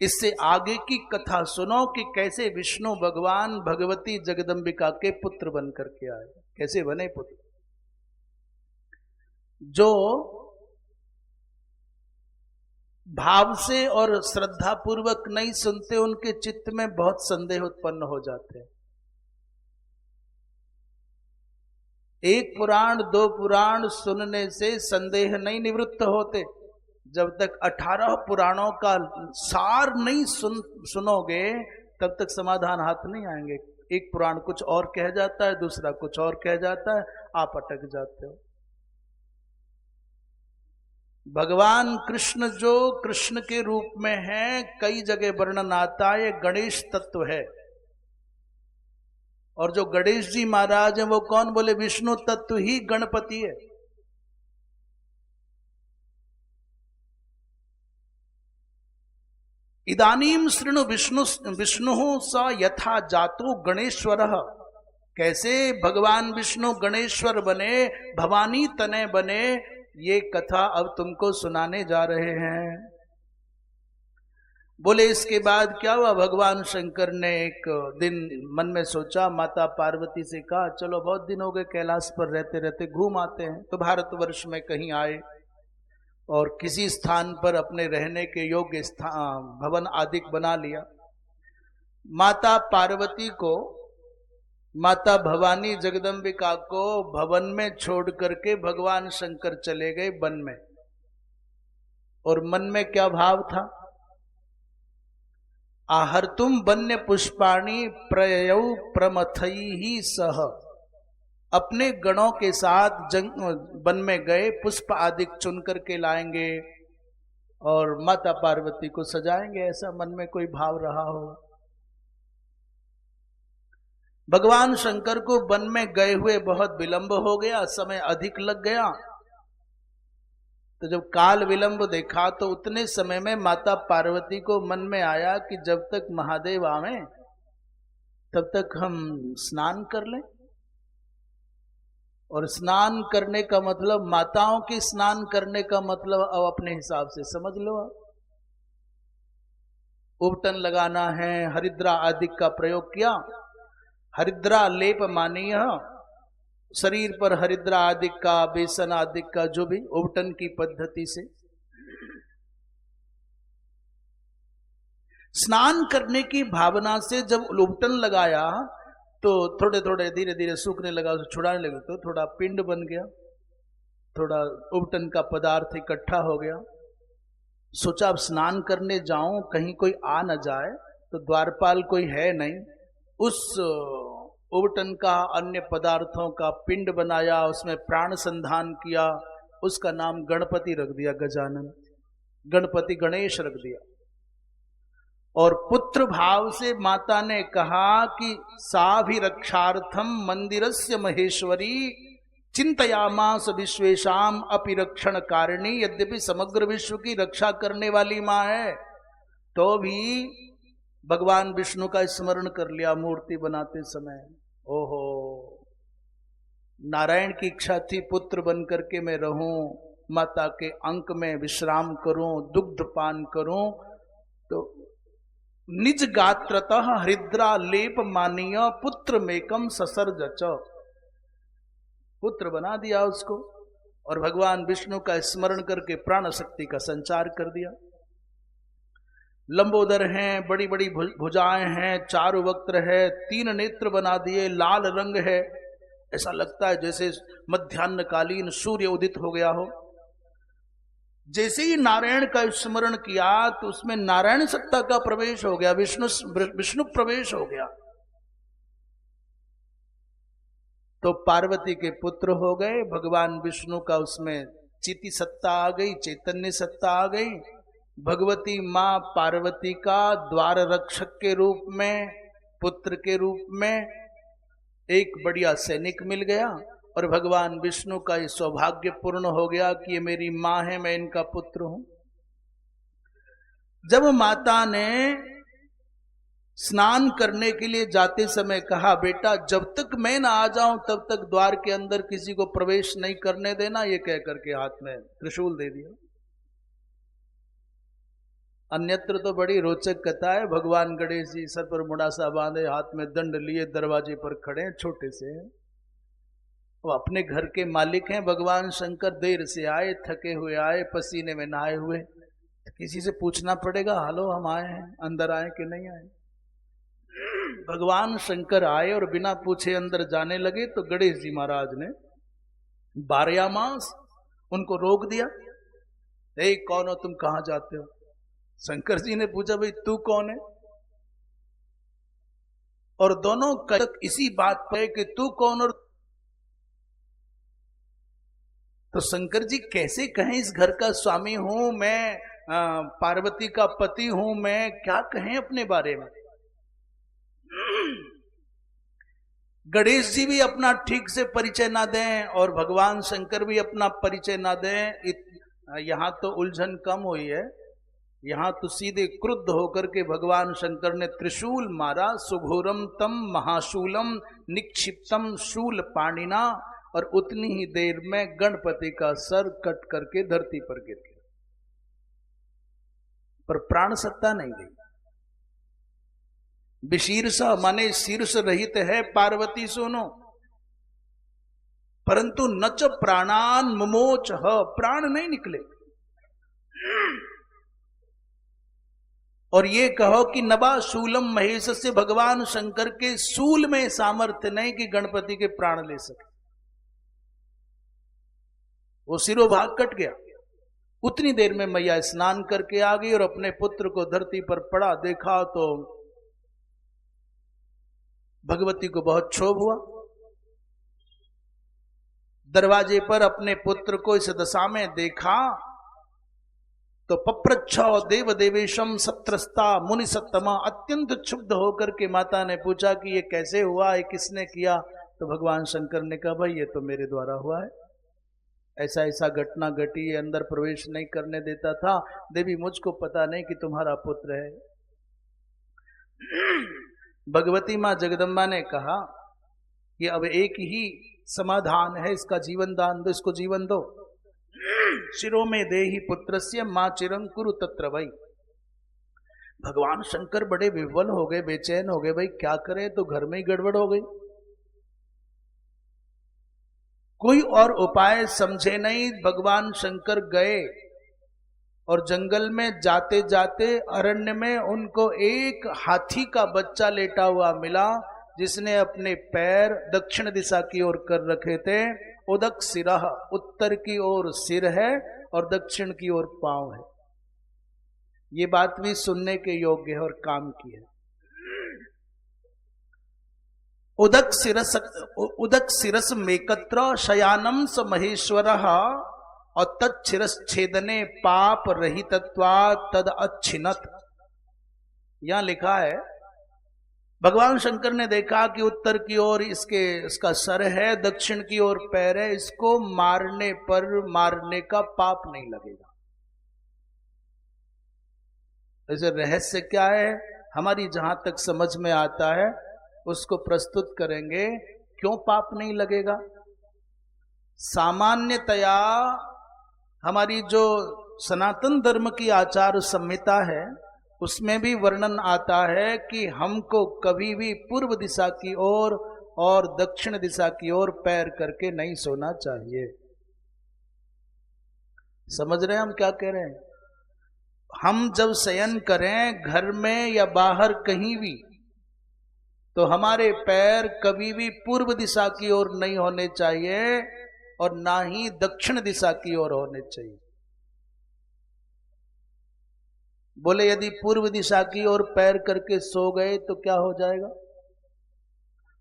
इससे आगे की कथा सुनो कि कैसे विष्णु भगवान भगवती जगदम्बिका के पुत्र बन करके आए, कैसे बने पुत्र। जो भाव से और श्रद्धा पूर्वक नहीं सुनते उनके चित्त में बहुत संदेह उत्पन्न हो जाते हैं। एक पुराण दो पुराण सुनने से संदेह नहीं निवृत्त होते, जब तक 18 पुराणों का सार नहीं सुनोगे तब तक समाधान हाथ नहीं आएंगे। एक पुराण कुछ और कह जाता है, दूसरा कुछ और कह जाता है, आप अटक जाते हो। भगवान कृष्ण जो कृष्ण के रूप में है, कई जगह वर्णन आता है, गणेश तत्व है। और जो गणेश जी महाराज हैं वो कौन? बोले विष्णु तत्व ही गणपति है। इदानीम शृणु विष्णु स यथा जातो गणेश्वर। कैसे भगवान विष्णु गणेश्वर बने, भवानी तनय बने, ये कथा अब तुमको सुनाने जा रहे हैं। बोले इसके बाद क्या हुआ? भगवान शंकर ने एक दिन मन में सोचा, माता पार्वती से कहा चलो बहुत दिन हो गए कैलाश पर रहते रहते, घूम आते हैं। तो भारतवर्ष में कहीं आए और किसी स्थान पर अपने रहने के योग्य स्थान भवन आदि बना लिया। माता पार्वती को, माता भवानी जगदम्बिका को भवन में छोड़ करके भगवान शंकर चले गए वन में। और मन में क्या भाव था? आहर्तुम वन्य पुष्पाणि प्रययौ प्रमथैहि सह। अपने गणों के साथ वन में गए, पुष्प आदि चुन करके लाएंगे और माता पार्वती को सजाएंगे, ऐसा मन में कोई भाव रहा हो। भगवान शंकर को वन में गए हुए बहुत विलंब हो गया, समय अधिक लग गया। तो जब काल विलंब देखा तो उतने समय में माता पार्वती को मन में आया कि जब तक महादेव आवे तब तक हम स्नान कर लें। और स्नान करने का मतलब, माताओं के स्नान करने का मतलब अब अपने हिसाब से समझ लो। उपटन लगाना है, हरिद्रा आदि का प्रयोग किया। हरिद्रा लेप मानीय, शरीर पर हरिद्रा आदि का, बेसन आदि का, जो भी उपटन की पद्धति से स्नान करने की भावना से जब उपटन लगाया तो थोड़े थोड़े धीरे धीरे सूखने लगा, उसे छुड़ाने लगे तो थोड़ा पिंड बन गया, थोड़ा उपटन का पदार्थ इकट्ठा हो गया। सोचा अब स्नान करने जाऊं, कहीं कोई आ न जाए, तो द्वारपाल कोई है नहीं। उस उपटन का, अन्य पदार्थों का पिंड बनाया, उसमें प्राण संधान किया, उसका नाम गणपति रख दिया, गजानन, गणपति गणेश रख दिया। और पुत्र भाव से माता ने कहा कि साभिरक्षार्थम मंदिरस्य महेश्वरी चिंतयामास विश्वेशाम अपि रक्षण कारिणी। यद्यपि समग्र विश्व की रक्षा करने वाली मां है, तो भी भगवान विष्णु का स्मरण कर लिया मूर्ति बनाते समय। ओहो, नारायण की इच्छा थी पुत्र बन करके मैं रहूं, माता के अंक में विश्राम करूं, दुग्ध पान करूं। तो निज गात्रतः हरिद्रा लेप मानीय पुत्र मेकम ससर्जच, पुत्र बना दिया उसको और भगवान विष्णु का स्मरण करके प्राण शक्ति का संचार कर दिया। लंबोदर हैं, बड़ी बड़ी भुजाएं हैं, चारु वक्त्र है, 3 नेत्र बना दिए, लाल रंग है, ऐसा लगता है जैसे मध्याह्नकालीन सूर्य उदित हो गया हो। जैसे ही नारायण का स्मरण किया तो उसमें नारायण सत्ता का प्रवेश हो गया, विष्णु प्रवेश हो गया। तो पार्वती के पुत्र हो गए, भगवान विष्णु का उसमें चिति सत्ता आ गई, चैतन्य सत्ता आ गई। भगवती मां पार्वती का द्वार रक्षक के रूप में, पुत्र के रूप में एक बढ़िया सैनिक मिल गया। और भगवान विष्णु का ये सौभाग्य पूर्ण हो गया कि ये मेरी मां है, मैं इनका पुत्र हूं। जब माता ने स्नान करने के लिए जाते समय कहा, बेटा जब तक मैं ना आ जाऊं तब तक द्वार के अंदर किसी को प्रवेश नहीं करने देना, ये कह करके हाथ में त्रिशूल दे दिया। अन्यत्र तो बड़ी रोचक कथा है। भगवान गणेश जी सर पर मुड़ासा बांधे, हाथ में दंड लिए, दरवाजे पर खड़े हैं छोटे से। वो अपने घर के मालिक हैं। भगवान शंकर देर से आए, थके हुए आए, पसीने में नहाए हुए। तो किसी से पूछना पड़ेगा, हालो हम आए हैं, अंदर आए कि नहीं आए। भगवान शंकर आए और बिना पूछे अंदर जाने लगे तो गणेश जी महाराज ने 12 मास उनको रोक दिया। ए कौन हो तुम, कहां जाते हो? शंकर जी ने पूछा, भाई तू कौन है? और दोनों तक इसी बात पर कि तू कौन। और तो शंकर जी कैसे कहें, इस घर का स्वामी हूं मैं, पार्वती का पति हूं मैं, क्या कहें अपने बारे में। गणेश जी भी अपना ठीक से परिचय ना दें और भगवान शंकर भी अपना परिचय ना दें। यहां तो उलझन कम हुई है। यहां तो सीधे क्रुद्ध होकर के भगवान शंकर ने त्रिशूल मारा। सुघोरम तम महाशूलम निक्षिप्तम शूल पाणिना, और उतनी ही देर में गणपति का सर कट करके धरती पर गिर गया, पर प्राण सत्ता नहीं गई। विशीर्षा माने शीर्ष रहित है पार्वती सोनो, परंतु नच प्राणान मुमोच, प्राण नहीं निकले। और ये कहो कि नवा शूलम महेश से, भगवान शंकर के शूल में सामर्थ्य नहीं कि गणपति के प्राण ले सके। वो सिरों भाग कट गया। उतनी देर में मैया स्नान करके आ गई और अपने पुत्र को धरती पर पड़ा देखा तो भगवती को बहुत क्षोभ हुआ। दरवाजे पर अपने पुत्र को इस दशा में देखा तो पप्रच्छा देव देवेशम सत्रस्ता मुनि सत्तमा, अत्यंत क्षुब्ध होकर के माता ने पूछा कि ये कैसे हुआ, ये किसने किया। तो भगवान शंकर ने कहा, भाई ये तो मेरे द्वारा हुआ है, ऐसा ऐसा घटना घटी, ये अंदर प्रवेश नहीं करने देता था। देवी मुझको पता नहीं कि तुम्हारा पुत्र है। भगवती मां जगदम्बा ने कहा कि अब एक ही समाधान है, इसका जीवन दान दो, इसको जीवन दो। शिरो में देहि पुत्रस्य मां चिरं कुरु तत्र वै। भगवान शंकर बड़े विह्वल हो गए, बेचैन हो गए, भाई क्या करें, तो घर में ही गड़बड़ हो गई। कोई और उपाय समझे नहीं। भगवान शंकर गए और जंगल में जाते जाते अरण्य में उनको एक हाथी का बच्चा लेटा हुआ मिला, जिसने अपने पैर दक्षिण दिशा की ओर कर रखे थे। उदक सिरह, उत्तर की ओर सिर है और दक्षिण की ओर पांव है। ये बात भी सुनने के योग्य है और काम की है। उदक सिरस मेकत्र शयानम स महेश्वर और तत्शिरच्छेदने पाप रहितत्वा तद अच्छिनत। यहां लिखा है भगवान शंकर ने देखा कि उत्तर की ओर इसका सर है, दक्षिण की ओर पैर है, इसको मारने पर मारने का पाप नहीं लगेगा। ऐसे रहस्य क्या है, हमारी जहां तक समझ में आता है उसको प्रस्तुत करेंगे। क्यों पाप नहीं लगेगा? सामान्यतया हमारी जो सनातन धर्म की आचार संहिता है उसमें भी वर्णन आता है कि हमको कभी भी पूर्व दिशा की ओर और दक्षिण दिशा की ओर पैर करके नहीं सोना चाहिए। समझ रहे हैं हम क्या कह रहे हैं? हम जब शयन करें घर में या बाहर कहीं भी, तो हमारे पैर कभी भी पूर्व दिशा की ओर नहीं होने चाहिए और ना ही दक्षिण दिशा की ओर होने चाहिए। बोले यदि पूर्व दिशा की ओर पैर करके सो गए तो क्या हो जाएगा?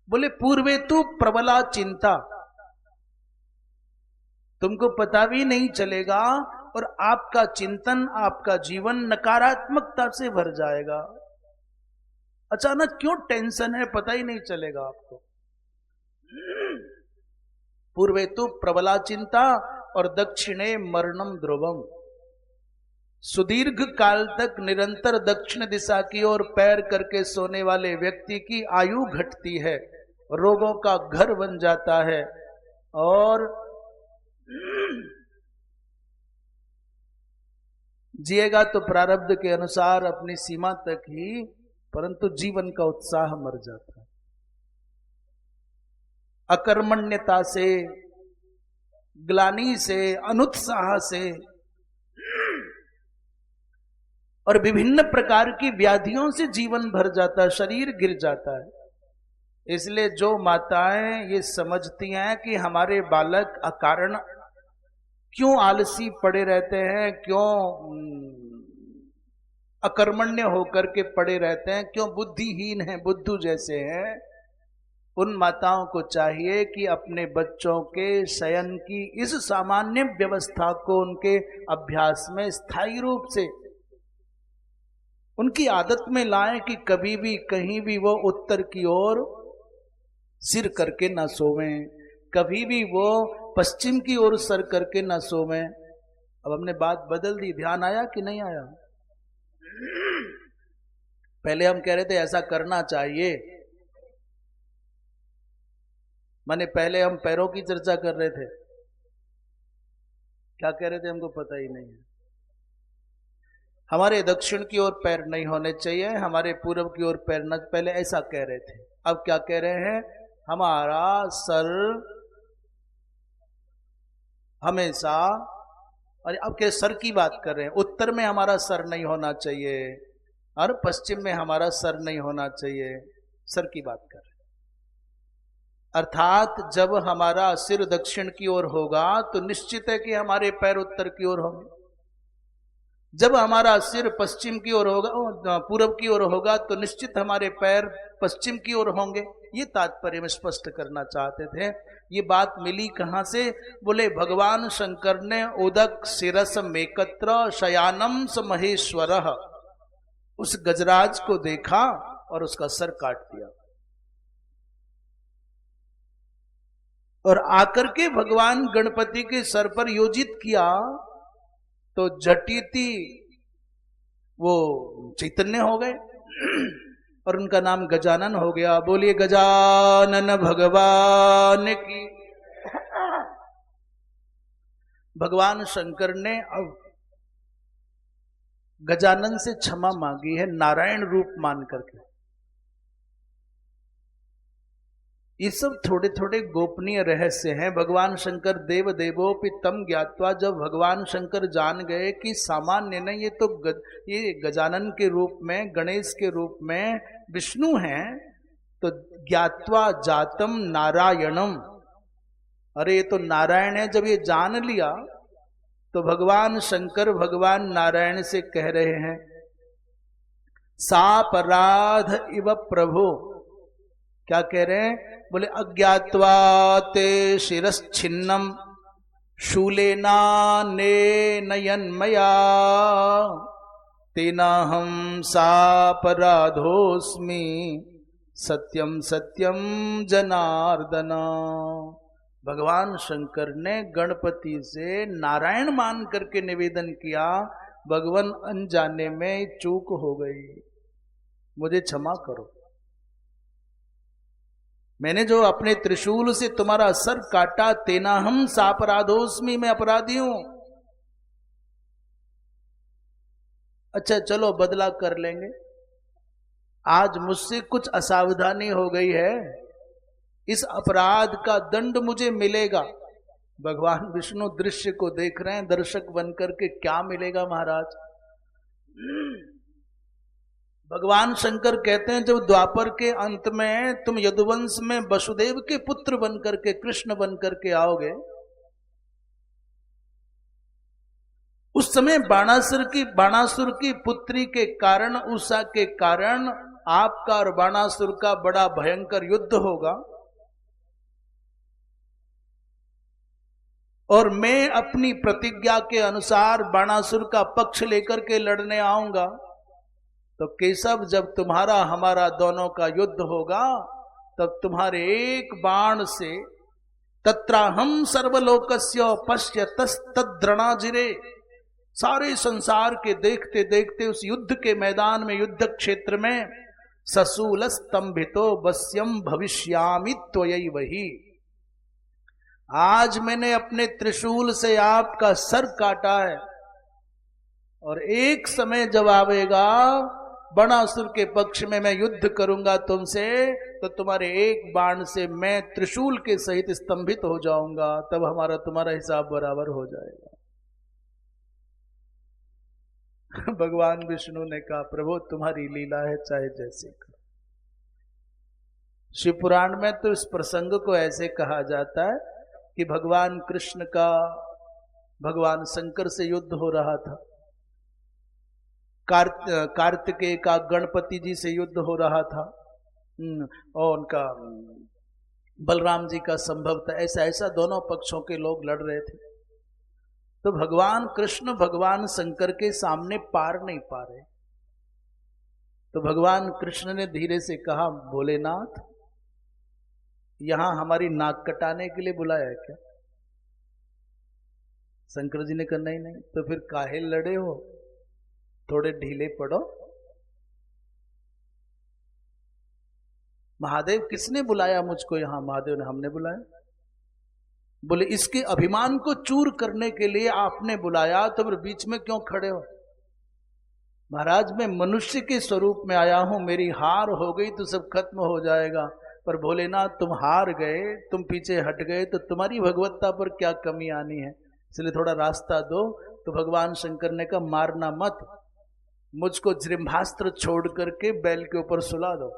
बोले पूर्वे तो प्रबला चिंता, तुमको पता भी नहीं चलेगा और आपका चिंतन, आपका जीवन नकारात्मकता से भर जाएगा। अचानक क्यों टेंशन है पता ही नहीं चलेगा आपको। पूर्वे तो प्रबला चिंता और दक्षिणे मरणम ध्रुवम। सुदीर्घ काल तक निरंतर दक्षिण दिशा की ओर पैर करके सोने वाले व्यक्ति की आयु घटती है, रोगों का घर बन जाता है और जिएगा तो प्रारब्ध के अनुसार अपनी सीमा तक ही, परंतु जीवन का उत्साह मर जाता है। अकर्मण्यता से, ग्लानि से, अनुत्साह से और विभिन्न प्रकार की व्याधियों से जीवन भर जाता है, शरीर गिर जाता है। इसलिए जो माताएं ये समझती हैं कि हमारे बालक अकारण क्यों आलसी पड़े रहते हैं, क्यों अकर्मण्य होकर के पड़े रहते हैं, क्यों बुद्धिहीन हैं, बुद्धू जैसे हैं, उन माताओं को चाहिए कि अपने बच्चों के शयन की इस सामान्य व्यवस्था को उनके अभ्यास में स्थायी रूप से उनकी आदत में लाएं कि कभी भी कहीं भी वो उत्तर की ओर सिर करके ना सोवें, कभी भी वो पश्चिम की ओर सर करके ना सोवें। अब हमने बात बदल दी, ध्यान आया कि नहीं आया? पहले हम कह रहे थे ऐसा करना चाहिए, माने पहले हम पैरों की चर्चा कर रहे थे, क्या कह रहे थे हमको पता ही नहीं है। हमारे दक्षिण की ओर पैर नहीं होने चाहिए, हमारे पूर्व की ओर पैर न, पहले ऐसा कह रहे थे। अब क्या कह रहे हैं? हमारा सर हमेशा, और अब के सर की बात कर रहे हैं, उत्तर में हमारा सर नहीं होना चाहिए और पश्चिम में हमारा सर नहीं होना चाहिए, सर की बात कर रहे हैं। अर्थात जब हमारा सिर दक्षिण की ओर होगा तो निश्चित है कि हमारे पैर उत्तर की ओर होंगे। जब हमारा सिर पश्चिम की ओर होगा, पूर्व की ओर होगा, तो निश्चित हमारे पैर पश्चिम की ओर होंगे। ये तात्पर्य में स्पष्ट करना चाहते थे। ये बात मिली कहां से? बोले भगवान शंकर ने उदक शिरस मेकत्र शयानम स महेश्वर, उस गजराज को देखा और उसका सर काट दिया, और आकर के भगवान गणपति के सर पर योजित किया तो झटीती वो चैतन्य हो गए और उनका नाम गजानन हो गया। बोलिए गजानन भगवान की। भगवान शंकर ने अब गजानन से क्षमा मांगी है, नारायण रूप मान करके। ये सब थोड़े थोड़े गोपनीय रहस्य हैं। भगवान शंकर देव देवोपि तम ज्ञात्वा, जब भगवान शंकर जान गए कि सामान्य नहीं, ये तो ये गजानन के रूप में, गणेश के रूप में विष्णु हैं, तो ज्ञात्वा जातम नारायणम, अरे ये तो नारायण है। जब ये जान लिया तो भगवान शंकर भगवान नारायण से कह रहे हैं, सापराध इव प्रभु। क्या कह रहे हैं? बोले अज्ञात्वा ते शिरश्छिन्नम शूलेना नयन्मया तेनाहम सापराधोस्मि सत्यम सत्यम जनार्दन। भगवान शंकर ने गणपति से नारायण मान करके निवेदन किया, भगवान अनजाने में चूक हो गई, मुझे क्षमा करो। मैंने जो अपने त्रिशूल से तुम्हारा सर काटा, तेना हम सापराधोस्मि, मैं अपराधी हूं। अच्छा चलो बदला कर लेंगे, आज मुझसे कुछ असावधानी हो गई है, इस अपराध का दंड मुझे मिलेगा। भगवान विष्णु दृश्य को देख रहे हैं दर्शक बनकर के, क्या मिलेगा महाराज? भगवान शंकर कहते हैं जब द्वापर के अंत में तुम यदुवंश में वसुदेव के पुत्र बनकर के, कृष्ण बनकर के आओगे, उस समय बाणासुर की पुत्री के कारण, उषा के कारण आपका और बाणासुर का बड़ा भयंकर युद्ध होगा, और मैं अपनी प्रतिज्ञा के अनुसार बाणासुर का पक्ष लेकर के लड़ने आऊंगा। तो केशव, जब तुम्हारा हमारा दोनों का युद्ध होगा, तब तुम्हारे एक बाण से तत्राहम सर्वलोकस्य पश्यतस्तद्रणाजिरे, सारे संसार के देखते देखते उस युद्ध के मैदान में, युद्ध क्षेत्र में, ससूल स्तंभितो वश्यम भविष्यामि त्वयैवहि। आज मैंने अपने त्रिशूल से आपका सर काटा है और एक समय जब आवेगा बाणासुर के पक्ष में मैं युद्ध करूंगा तुमसे, तो तुम्हारे एक बाण से मैं त्रिशूल के सहित स्तंभित हो जाऊंगा, तब हमारा तुम्हारा हिसाब बराबर हो जाएगा। भगवान विष्णु ने कहा प्रभु तुम्हारी लीला है, चाहे जैसे करो। शिव पुराण में तो इस प्रसंग को ऐसे कहा जाता है कि भगवान कृष्ण का भगवान शंकर से युद्ध हो रहा था, कार्तिकेय का गणपति जी से युद्ध हो रहा था, और उनका बलराम जी का संभव था। ऐसा ऐसा दोनों पक्षों के लोग लड़ रहे थे। तो भगवान कृष्ण भगवान शंकर के सामने पार नहीं पा रहे। तो भगवान कृष्ण ने धीरे से कहा भोलेनाथ, यहां हमारी नाक कटाने के लिए बुलाया है क्या? शंकर जी ने कहा नहीं नहीं। तो फिर काहे लड़े हो, थोड़े ढीले पड़ो। महादेव किसने बुलाया मुझको यहां? महादेव ने, हमने बुलाया। बोले इसके अभिमान को चूर करने के लिए आपने बुलाया, तो फिर बीच में क्यों खड़े हो? महाराज मैं मनुष्य के स्वरूप में आया हूं, मेरी हार हो गई तो सब खत्म हो जाएगा। पर भोलेनाथ तुम हार गए, तुम पीछे हट गए, तो तुम्हारी भगवत्ता पर क्या कमी आनी है, इसलिए थोड़ा रास्ता दो। तो भगवान शंकर ने कहा मारना मत, मुझको जृंभास्त्र छोड़ करके बैल के ऊपर सुला दो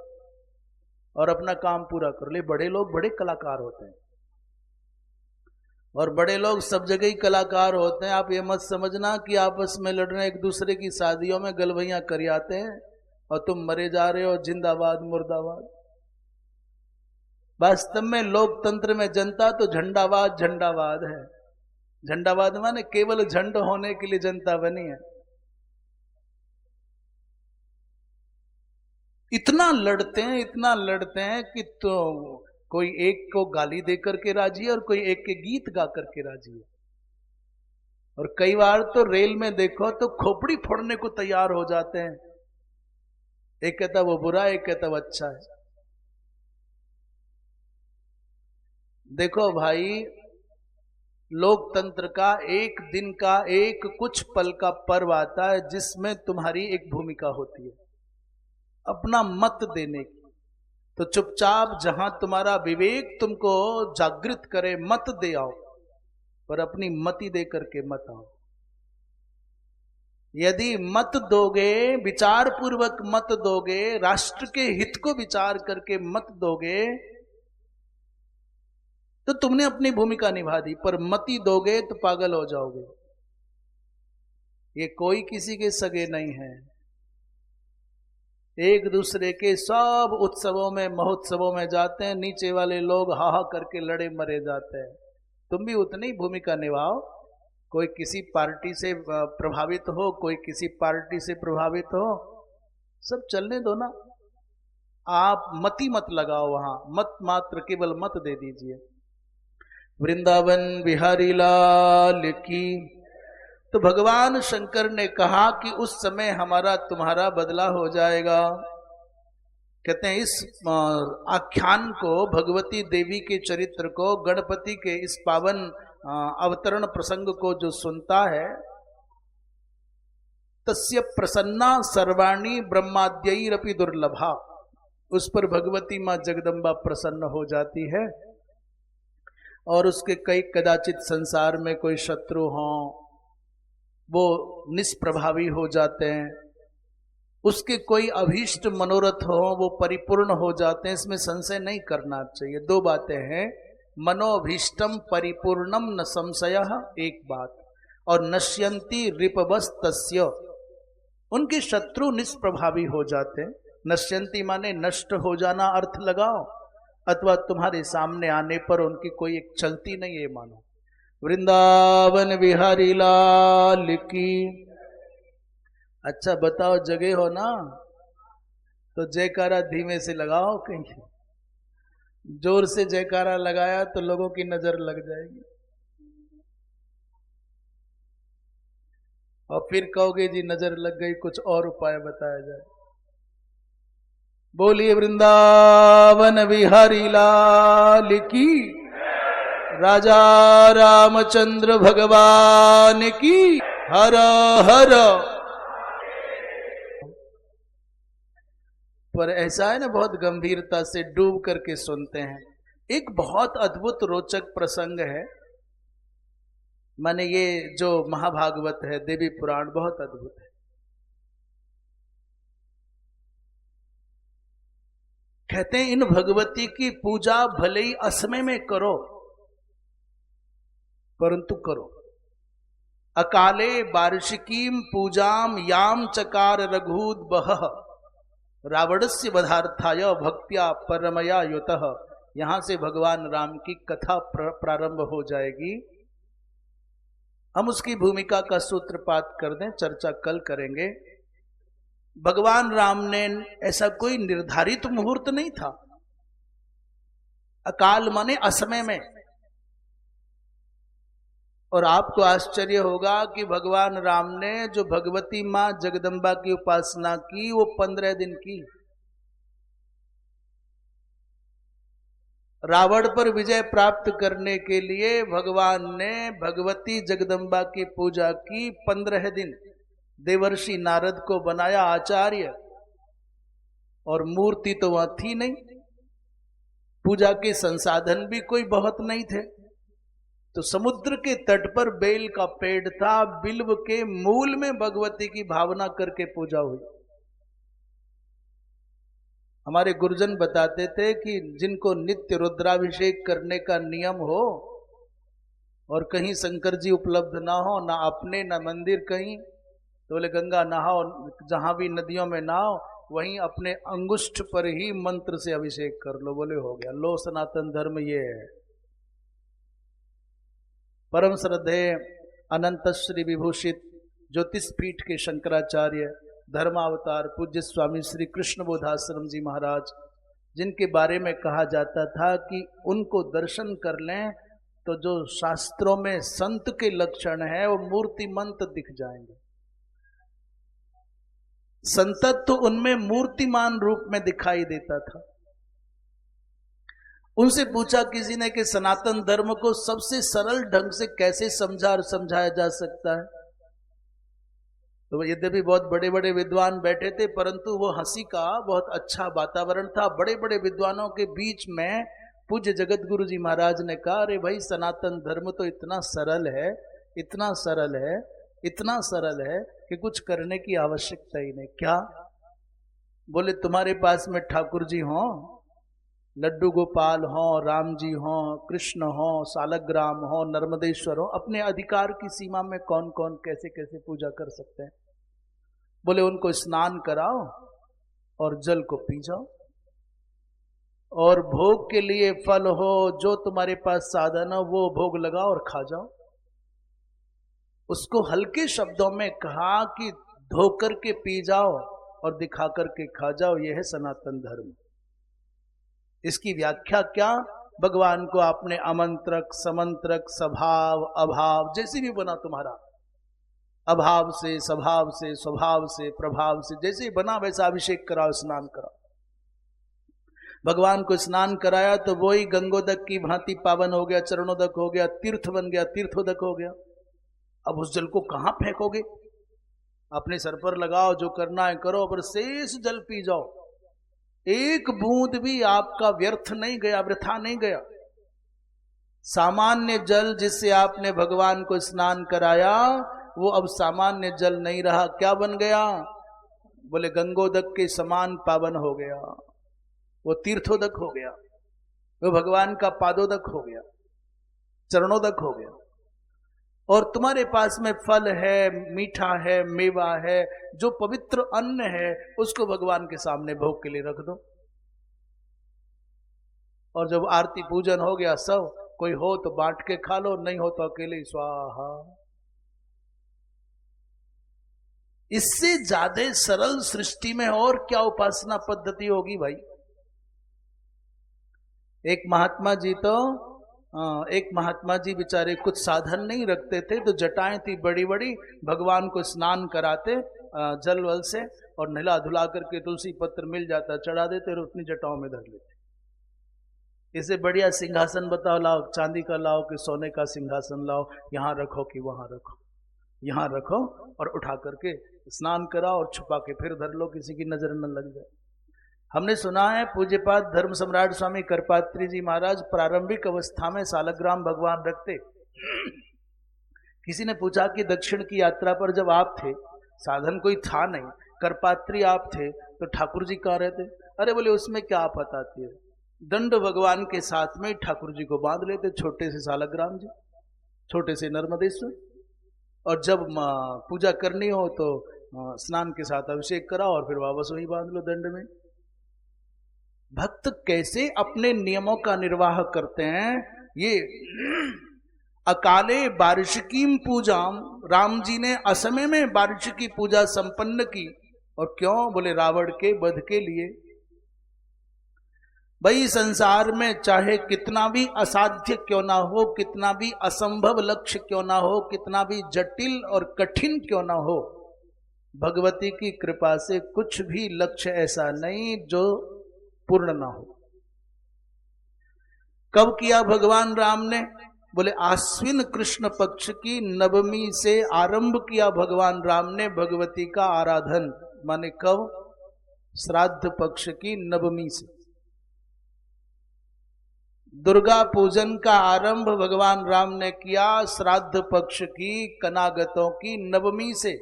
और अपना काम पूरा कर ले। बड़े लोग बड़े कलाकार होते हैं, और बड़े लोग सब जगह ही कलाकार होते हैं। आप ये मत समझना कि आपस में लड़ रहे, एक दूसरे की शादियों में गलवैया कर आते हैं और तुम मरे जा रहे हो जिंदाबाद मुर्दाबाद। वास्तव में लोकतंत्र में जनता तो झंडावाद झंडावाद है। झंडावाद माने केवल झंड होने के लिए जनता बनी है। इतना लड़ते हैं, इतना लड़ते हैं कि तो कोई एक को गाली देकर के राजी है और कोई एक के गीत गा करके राजी है। और कई बार तो रेल में देखो तो खोपड़ी फोड़ने को तैयार हो जाते हैं। एक कहता वो बुरा, एक कहता वो अच्छा है। देखो भाई, लोकतंत्र का एक दिन का एक कुछ पल का पर्व आता है जिसमें तुम्हारी एक भूमिका होती है अपना मत देने की। तो चुपचाप जहां तुम्हारा विवेक तुमको जागृत करे मत दे आओ, पर अपनी मति दे करके मत आओ। यदि मत दोगे, विचार पूर्वक मत दोगे, राष्ट्र के हित को विचार करके मत दोगे, तो तुमने अपनी भूमिका निभा दी। पर मति दोगे तो पागल हो जाओगे। ये कोई किसी के सगे नहीं है। एक दूसरे के सब उत्सवों में महोत्सवों में जाते हैं, नीचे वाले लोग हाहा करके लड़े मरे जाते हैं। तुम भी उतनी भूमिका निभाओ। कोई किसी पार्टी से प्रभावित हो, कोई किसी पार्टी से प्रभावित हो, सब चलने दो ना। आप मति मत लगाओ वहां, मत मात्र केवल मत दे दीजिए। वृंदावन बिहारी लाल की। तो भगवान शंकर ने कहा कि उस समय हमारा तुम्हारा बदला हो जाएगा। कहते हैं इस आख्यान को, भगवती देवी के चरित्र को, गणपति के इस पावन अवतरण प्रसंग को जो सुनता है, तस्य प्रसन्ना सर्वाणी ब्रह्माद्यैरपि दुर्लभा, उस पर भगवती मां जगदम्बा प्रसन्न हो जाती है। और उसके कई कदाचित संसार में कोई शत्रु हों, वो निष्प्रभावी हो जाते हैं। उसके कोई अभीष्ट मनोरथ हो, वो परिपूर्ण हो जाते हैं। इसमें संशय नहीं करना चाहिए। दो बातें हैं, मनोभीष्टम परिपूर्णम न संशयः, एक बात, और नश्यन्ति रिपवस्तस्य, उनके शत्रु निष्प्रभावी हो जाते हैं। नश्यन्ति माने नष्ट हो जाना अर्थ लगाओ, अथवा तुम्हारे सामने आने पर उनकी कोई एक चलती नहीं है मानो। वृंदावन बिहारी लाल की। अच्छा बताओ, जगह हो ना तो जयकारा धीमे से लगाओ, कहीं जोर से जयकारा लगाया तो लोगों की नजर लग जाएगी और फिर कहोगे जी नजर लग गई, कुछ और उपाय बताया जाए। बोलिए वृंदावन बिहारी लाल की, राजा रामचंद्र भगवान की। हर हर पर ऐसा है ना, बहुत गंभीरता से डूब करके सुनते हैं। एक बहुत अद्भुत रोचक प्रसंग है। माने ये जो महाभागवत है, देवी पुराण, बहुत अद्भुत है। कहते हैं इन भगवती की पूजा भले ही असमय में करो, परंतु करो। अकाले वार्षिकीम पूजाम याम चकार रघुद बह रावणस्य वधार्थाय भक्त्या परमया युतः। यहां से भगवान राम की कथा प्रारंभ हो जाएगी। हम उसकी भूमिका का सूत्रपात कर दें, चर्चा कल करेंगे। भगवान राम ने ऐसा कोई निर्धारित मुहूर्त नहीं था। अकाल माने असमय में। और आपको आश्चर्य होगा कि भगवान राम ने जो भगवती मां जगदम्बा की उपासना की वो 15 दिन की। रावण पर विजय प्राप्त करने के लिए भगवान ने भगवती जगदम्बा की पूजा की 15 दिन। देवर्षि नारद को बनाया आचार्य, और मूर्ति तो वहां थी नहीं, पूजा के संसाधन भी कोई बहुत नहीं थे। तो समुद्र के तट पर बेल का पेड़ था, बिल्व के मूल में भगवती की भावना करके पूजा हुई। हमारे गुरुजन बताते थे कि जिनको नित्य रुद्राभिषेक करने का नियम हो और कहीं शंकर जी उपलब्ध ना हो, ना अपने ना मंदिर कहीं, तो बोले गंगा नहाओ, जहां भी नदियों में नहाओ, वहीं अपने अंगुष्ठ पर ही मंत्र से अभिषेक कर लो। बोले हो गया। लो, सनातन धर्म ये है। परम श्रद्धेय अनंत श्री विभूषित ज्योतिष पीठ के शंकराचार्य धर्मावतार पूज्य स्वामी श्री कृष्ण बोधाश्रम जी महाराज, जिनके बारे में कहा जाता था कि उनको दर्शन कर लें तो जो शास्त्रों में संत के लक्षण है वो मूर्तिमंत दिख जाएंगे। संतत्व तो उनमें मूर्तिमान रूप में दिखाई देता था। उनसे पूछा किसी ने कि सनातन धर्म को सबसे सरल ढंग से कैसे समझा और समझाया जा सकता है। तो यद्यपि बहुत बड़े बड़े विद्वान बैठे थे, परंतु वो हंसी का बहुत अच्छा वातावरण था। बड़े बड़े विद्वानों के बीच में पूज्य जगत गुरु जी महाराज ने कहा, अरे भाई, सनातन धर्म तो इतना सरल है, इतना सरल है, इतना सरल है कि कुछ करने की आवश्यकता ही नहीं। क्या? बोले तुम्हारे पास में ठाकुर जी हों, लड्डू गोपाल हों, राम जी हों, कृष्ण हों, सालग्राम हों, नर्मदेश्वर हों, अपने अधिकार की सीमा में कौन कौन कैसे कैसे पूजा कर सकते हैं। बोले उनको स्नान कराओ और जल को पी जाओ, और भोग के लिए फल हो, जो तुम्हारे पास साधन हो वो भोग लगाओ और खा जाओ। उसको हल्के शब्दों में कहा कि धो करके पी जाओ और दिखा करके खा जाओ। यह है सनातन धर्म। इसकी व्याख्या क्या? भगवान को आपने आमंत्रक, समंत्रक, स्वभाव, अभाव, जैसे भी बना तुम्हारा, अभाव से, स्वभाव से, स्वभाव से, प्रभाव से, जैसे बना वैसा अभिषेक कराओ, स्नान कराओ। भगवान को स्नान कराया तो वही गंगोदक की भांति पावन हो गया, चरणोदक हो गया, तीर्थ बन गया, तीर्थोदक हो गया। अब उस जल को कहां फेंकोगे? अपने सर पर लगाओ, जो करना है करो, पर शेष जल पी जाओ। एक बूंद भी आपका व्यर्थ नहीं गया, वृथा नहीं गया। सामान्य जल जिससे आपने भगवान को स्नान कराया वो अब सामान्य जल नहीं रहा। क्या बन गया? बोले गंगोदक के समान पावन हो गया, वो तीर्थोदक हो गया, वो भगवान का पादोदक हो गया, चरणोदक हो गया। और तुम्हारे पास में फल है, मीठा है, मेवा है, जो पवित्र अन्न है, उसको भगवान के सामने भोग के लिए रख दो। और जब आरती पूजन हो गया, सब कोई हो तो बांट के खा लो, नहीं हो तो अकेले ही स्वाहा। इससे ज्यादा सरल सृष्टि में और क्या उपासना पद्धति होगी भाई? एक महात्मा जी बेचारे कुछ साधन नहीं रखते थे, तो जटाएं थी बड़ी बड़ी, भगवान को स्नान कराते जल वल से, और नहला धुला करके तुलसी पत्र मिल जाता, चढ़ा देते और उतनी जटाओं में धर लेते। इससे बढ़िया सिंहासन बताओ, लाओ चांदी का लाओ कि सोने का सिंहासन लाओ, यहां रखो कि वहां रखो, यहां रखो और उठा करके स्नान कराओ और छुपा के फिर धर लो, किसी की नजर न लग जाए। हमने सुना है पूज्यपाद धर्म सम्राट स्वामी करपात्री जी महाराज प्रारंभिक अवस्था में सालग्राम भगवान रखते। किसी ने पूछा कि दक्षिण की यात्रा पर जब आप थे, साधन कोई था नहीं, करपात्री आप थे, तो ठाकुर जी कहाँ रहते? अरे बोले उसमें क्या आफत आती है, दंड भगवान के साथ में ठाकुर जी को बांध लेते, छोटे से सालग्राम जी, छोटे से नर्मदेश्वर, और जब पूजा करनी हो तो स्नान के साथ अभिषेक कराओ और फिर वापस वही बांध लो दंड में। भक्त कैसे अपने नियमों का निर्वाह करते हैं। ये अकाले बारिशकीम पूजा, राम जी ने असमय में बारिश की पूजा संपन्न की, और क्यों? बोले रावण के वध के लिए। भाई संसार में चाहे कितना भी असाध्य क्यों ना हो, कितना भी असंभव लक्ष्य क्यों ना हो, कितना भी जटिल और कठिन क्यों ना हो, भगवती की कृपा से कुछ भी लक्ष्य ऐसा नहीं जो पूर्ण ना हो। कब किया भगवान राम ने? बोले आश्विन कृष्ण पक्ष की नवमी से आरंभ किया भगवान राम ने भगवती का आराधन। माने कब? श्राद्ध पक्ष की नवमी से। दुर्गा पूजन का आरंभ भगवान राम ने किया श्राद्ध पक्ष की कनागतों की नवमी से।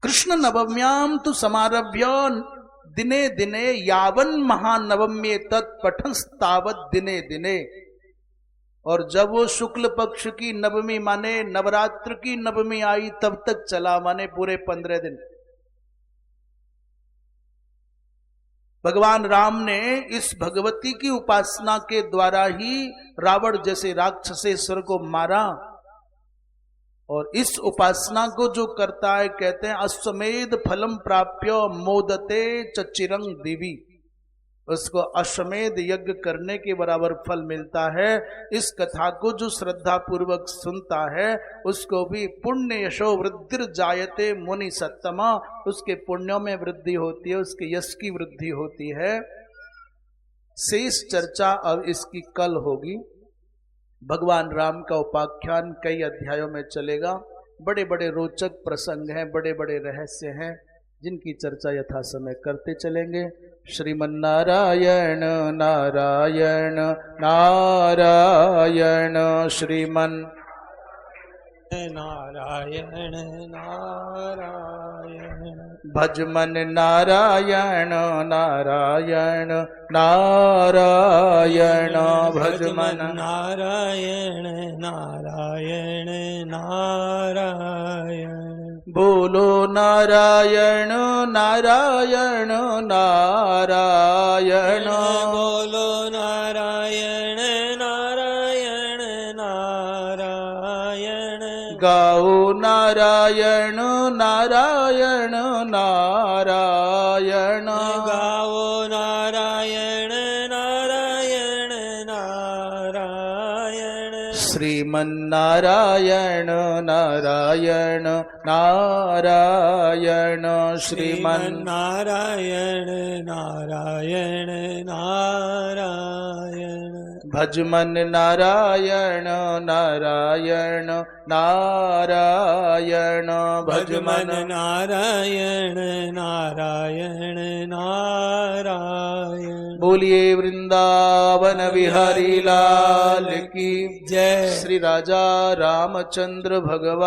कृष्ण नवम्याम तु समारभ्य दिने दिने यावन महानवम्ये तत्पठंस्तावत दिने दिने। और जब वो शुक्ल पक्ष की नवमी माने नवरात्र की नवमी आई तब तक चला, माने पूरे 15 दिन। भगवान राम ने इस भगवती की उपासना के द्वारा ही रावण जैसे राक्षसेश्वर को मारा। और इस उपासना को जो करता है, कहते हैं अश्वमेध फलम प्राप्य मोदते चिरंग देवी, उसको अश्वमेध यज्ञ करने के बराबर फल मिलता है। इस कथा को जो श्रद्धा पूर्वक सुनता है उसको भी पुण्य यशो वृद्धिर जायते मुनि सत्तमा, उसके पुण्यों में वृद्धि होती है, उसके यश की वृद्धि होती है। शेष चर्चा अब इसकी कल होगी। भगवान राम का उपाख्यान कई अध्यायों में चलेगा। बड़े बड़े रोचक प्रसंग हैं, बड़े बड़े रहस्य हैं, जिनकी चर्चा यथा समय करते चलेंगे। श्रीमन्नारायण नारायण नारायण श्रीमन् नारायण नारायण भजमन नारायण नारायण नारायण भजमन नारायण नारायण नारायण। बोलो नारायण नारायण नारायण। बोलो नारायण नारायण नारायण। गाओ नारायण नारायण नारायण। गाओ नारायण नारायण नारायण। श्रीमन्नारायण नारायण नारायण श्रीमन्नारायण नारायण नारायण। भजमन नारायण नारायण नारायण भजमन नारायण नारायण नारायण। बोलिए वृंदावन बिहारी लाल की जय। श्री राजा रामचंद्र भगवान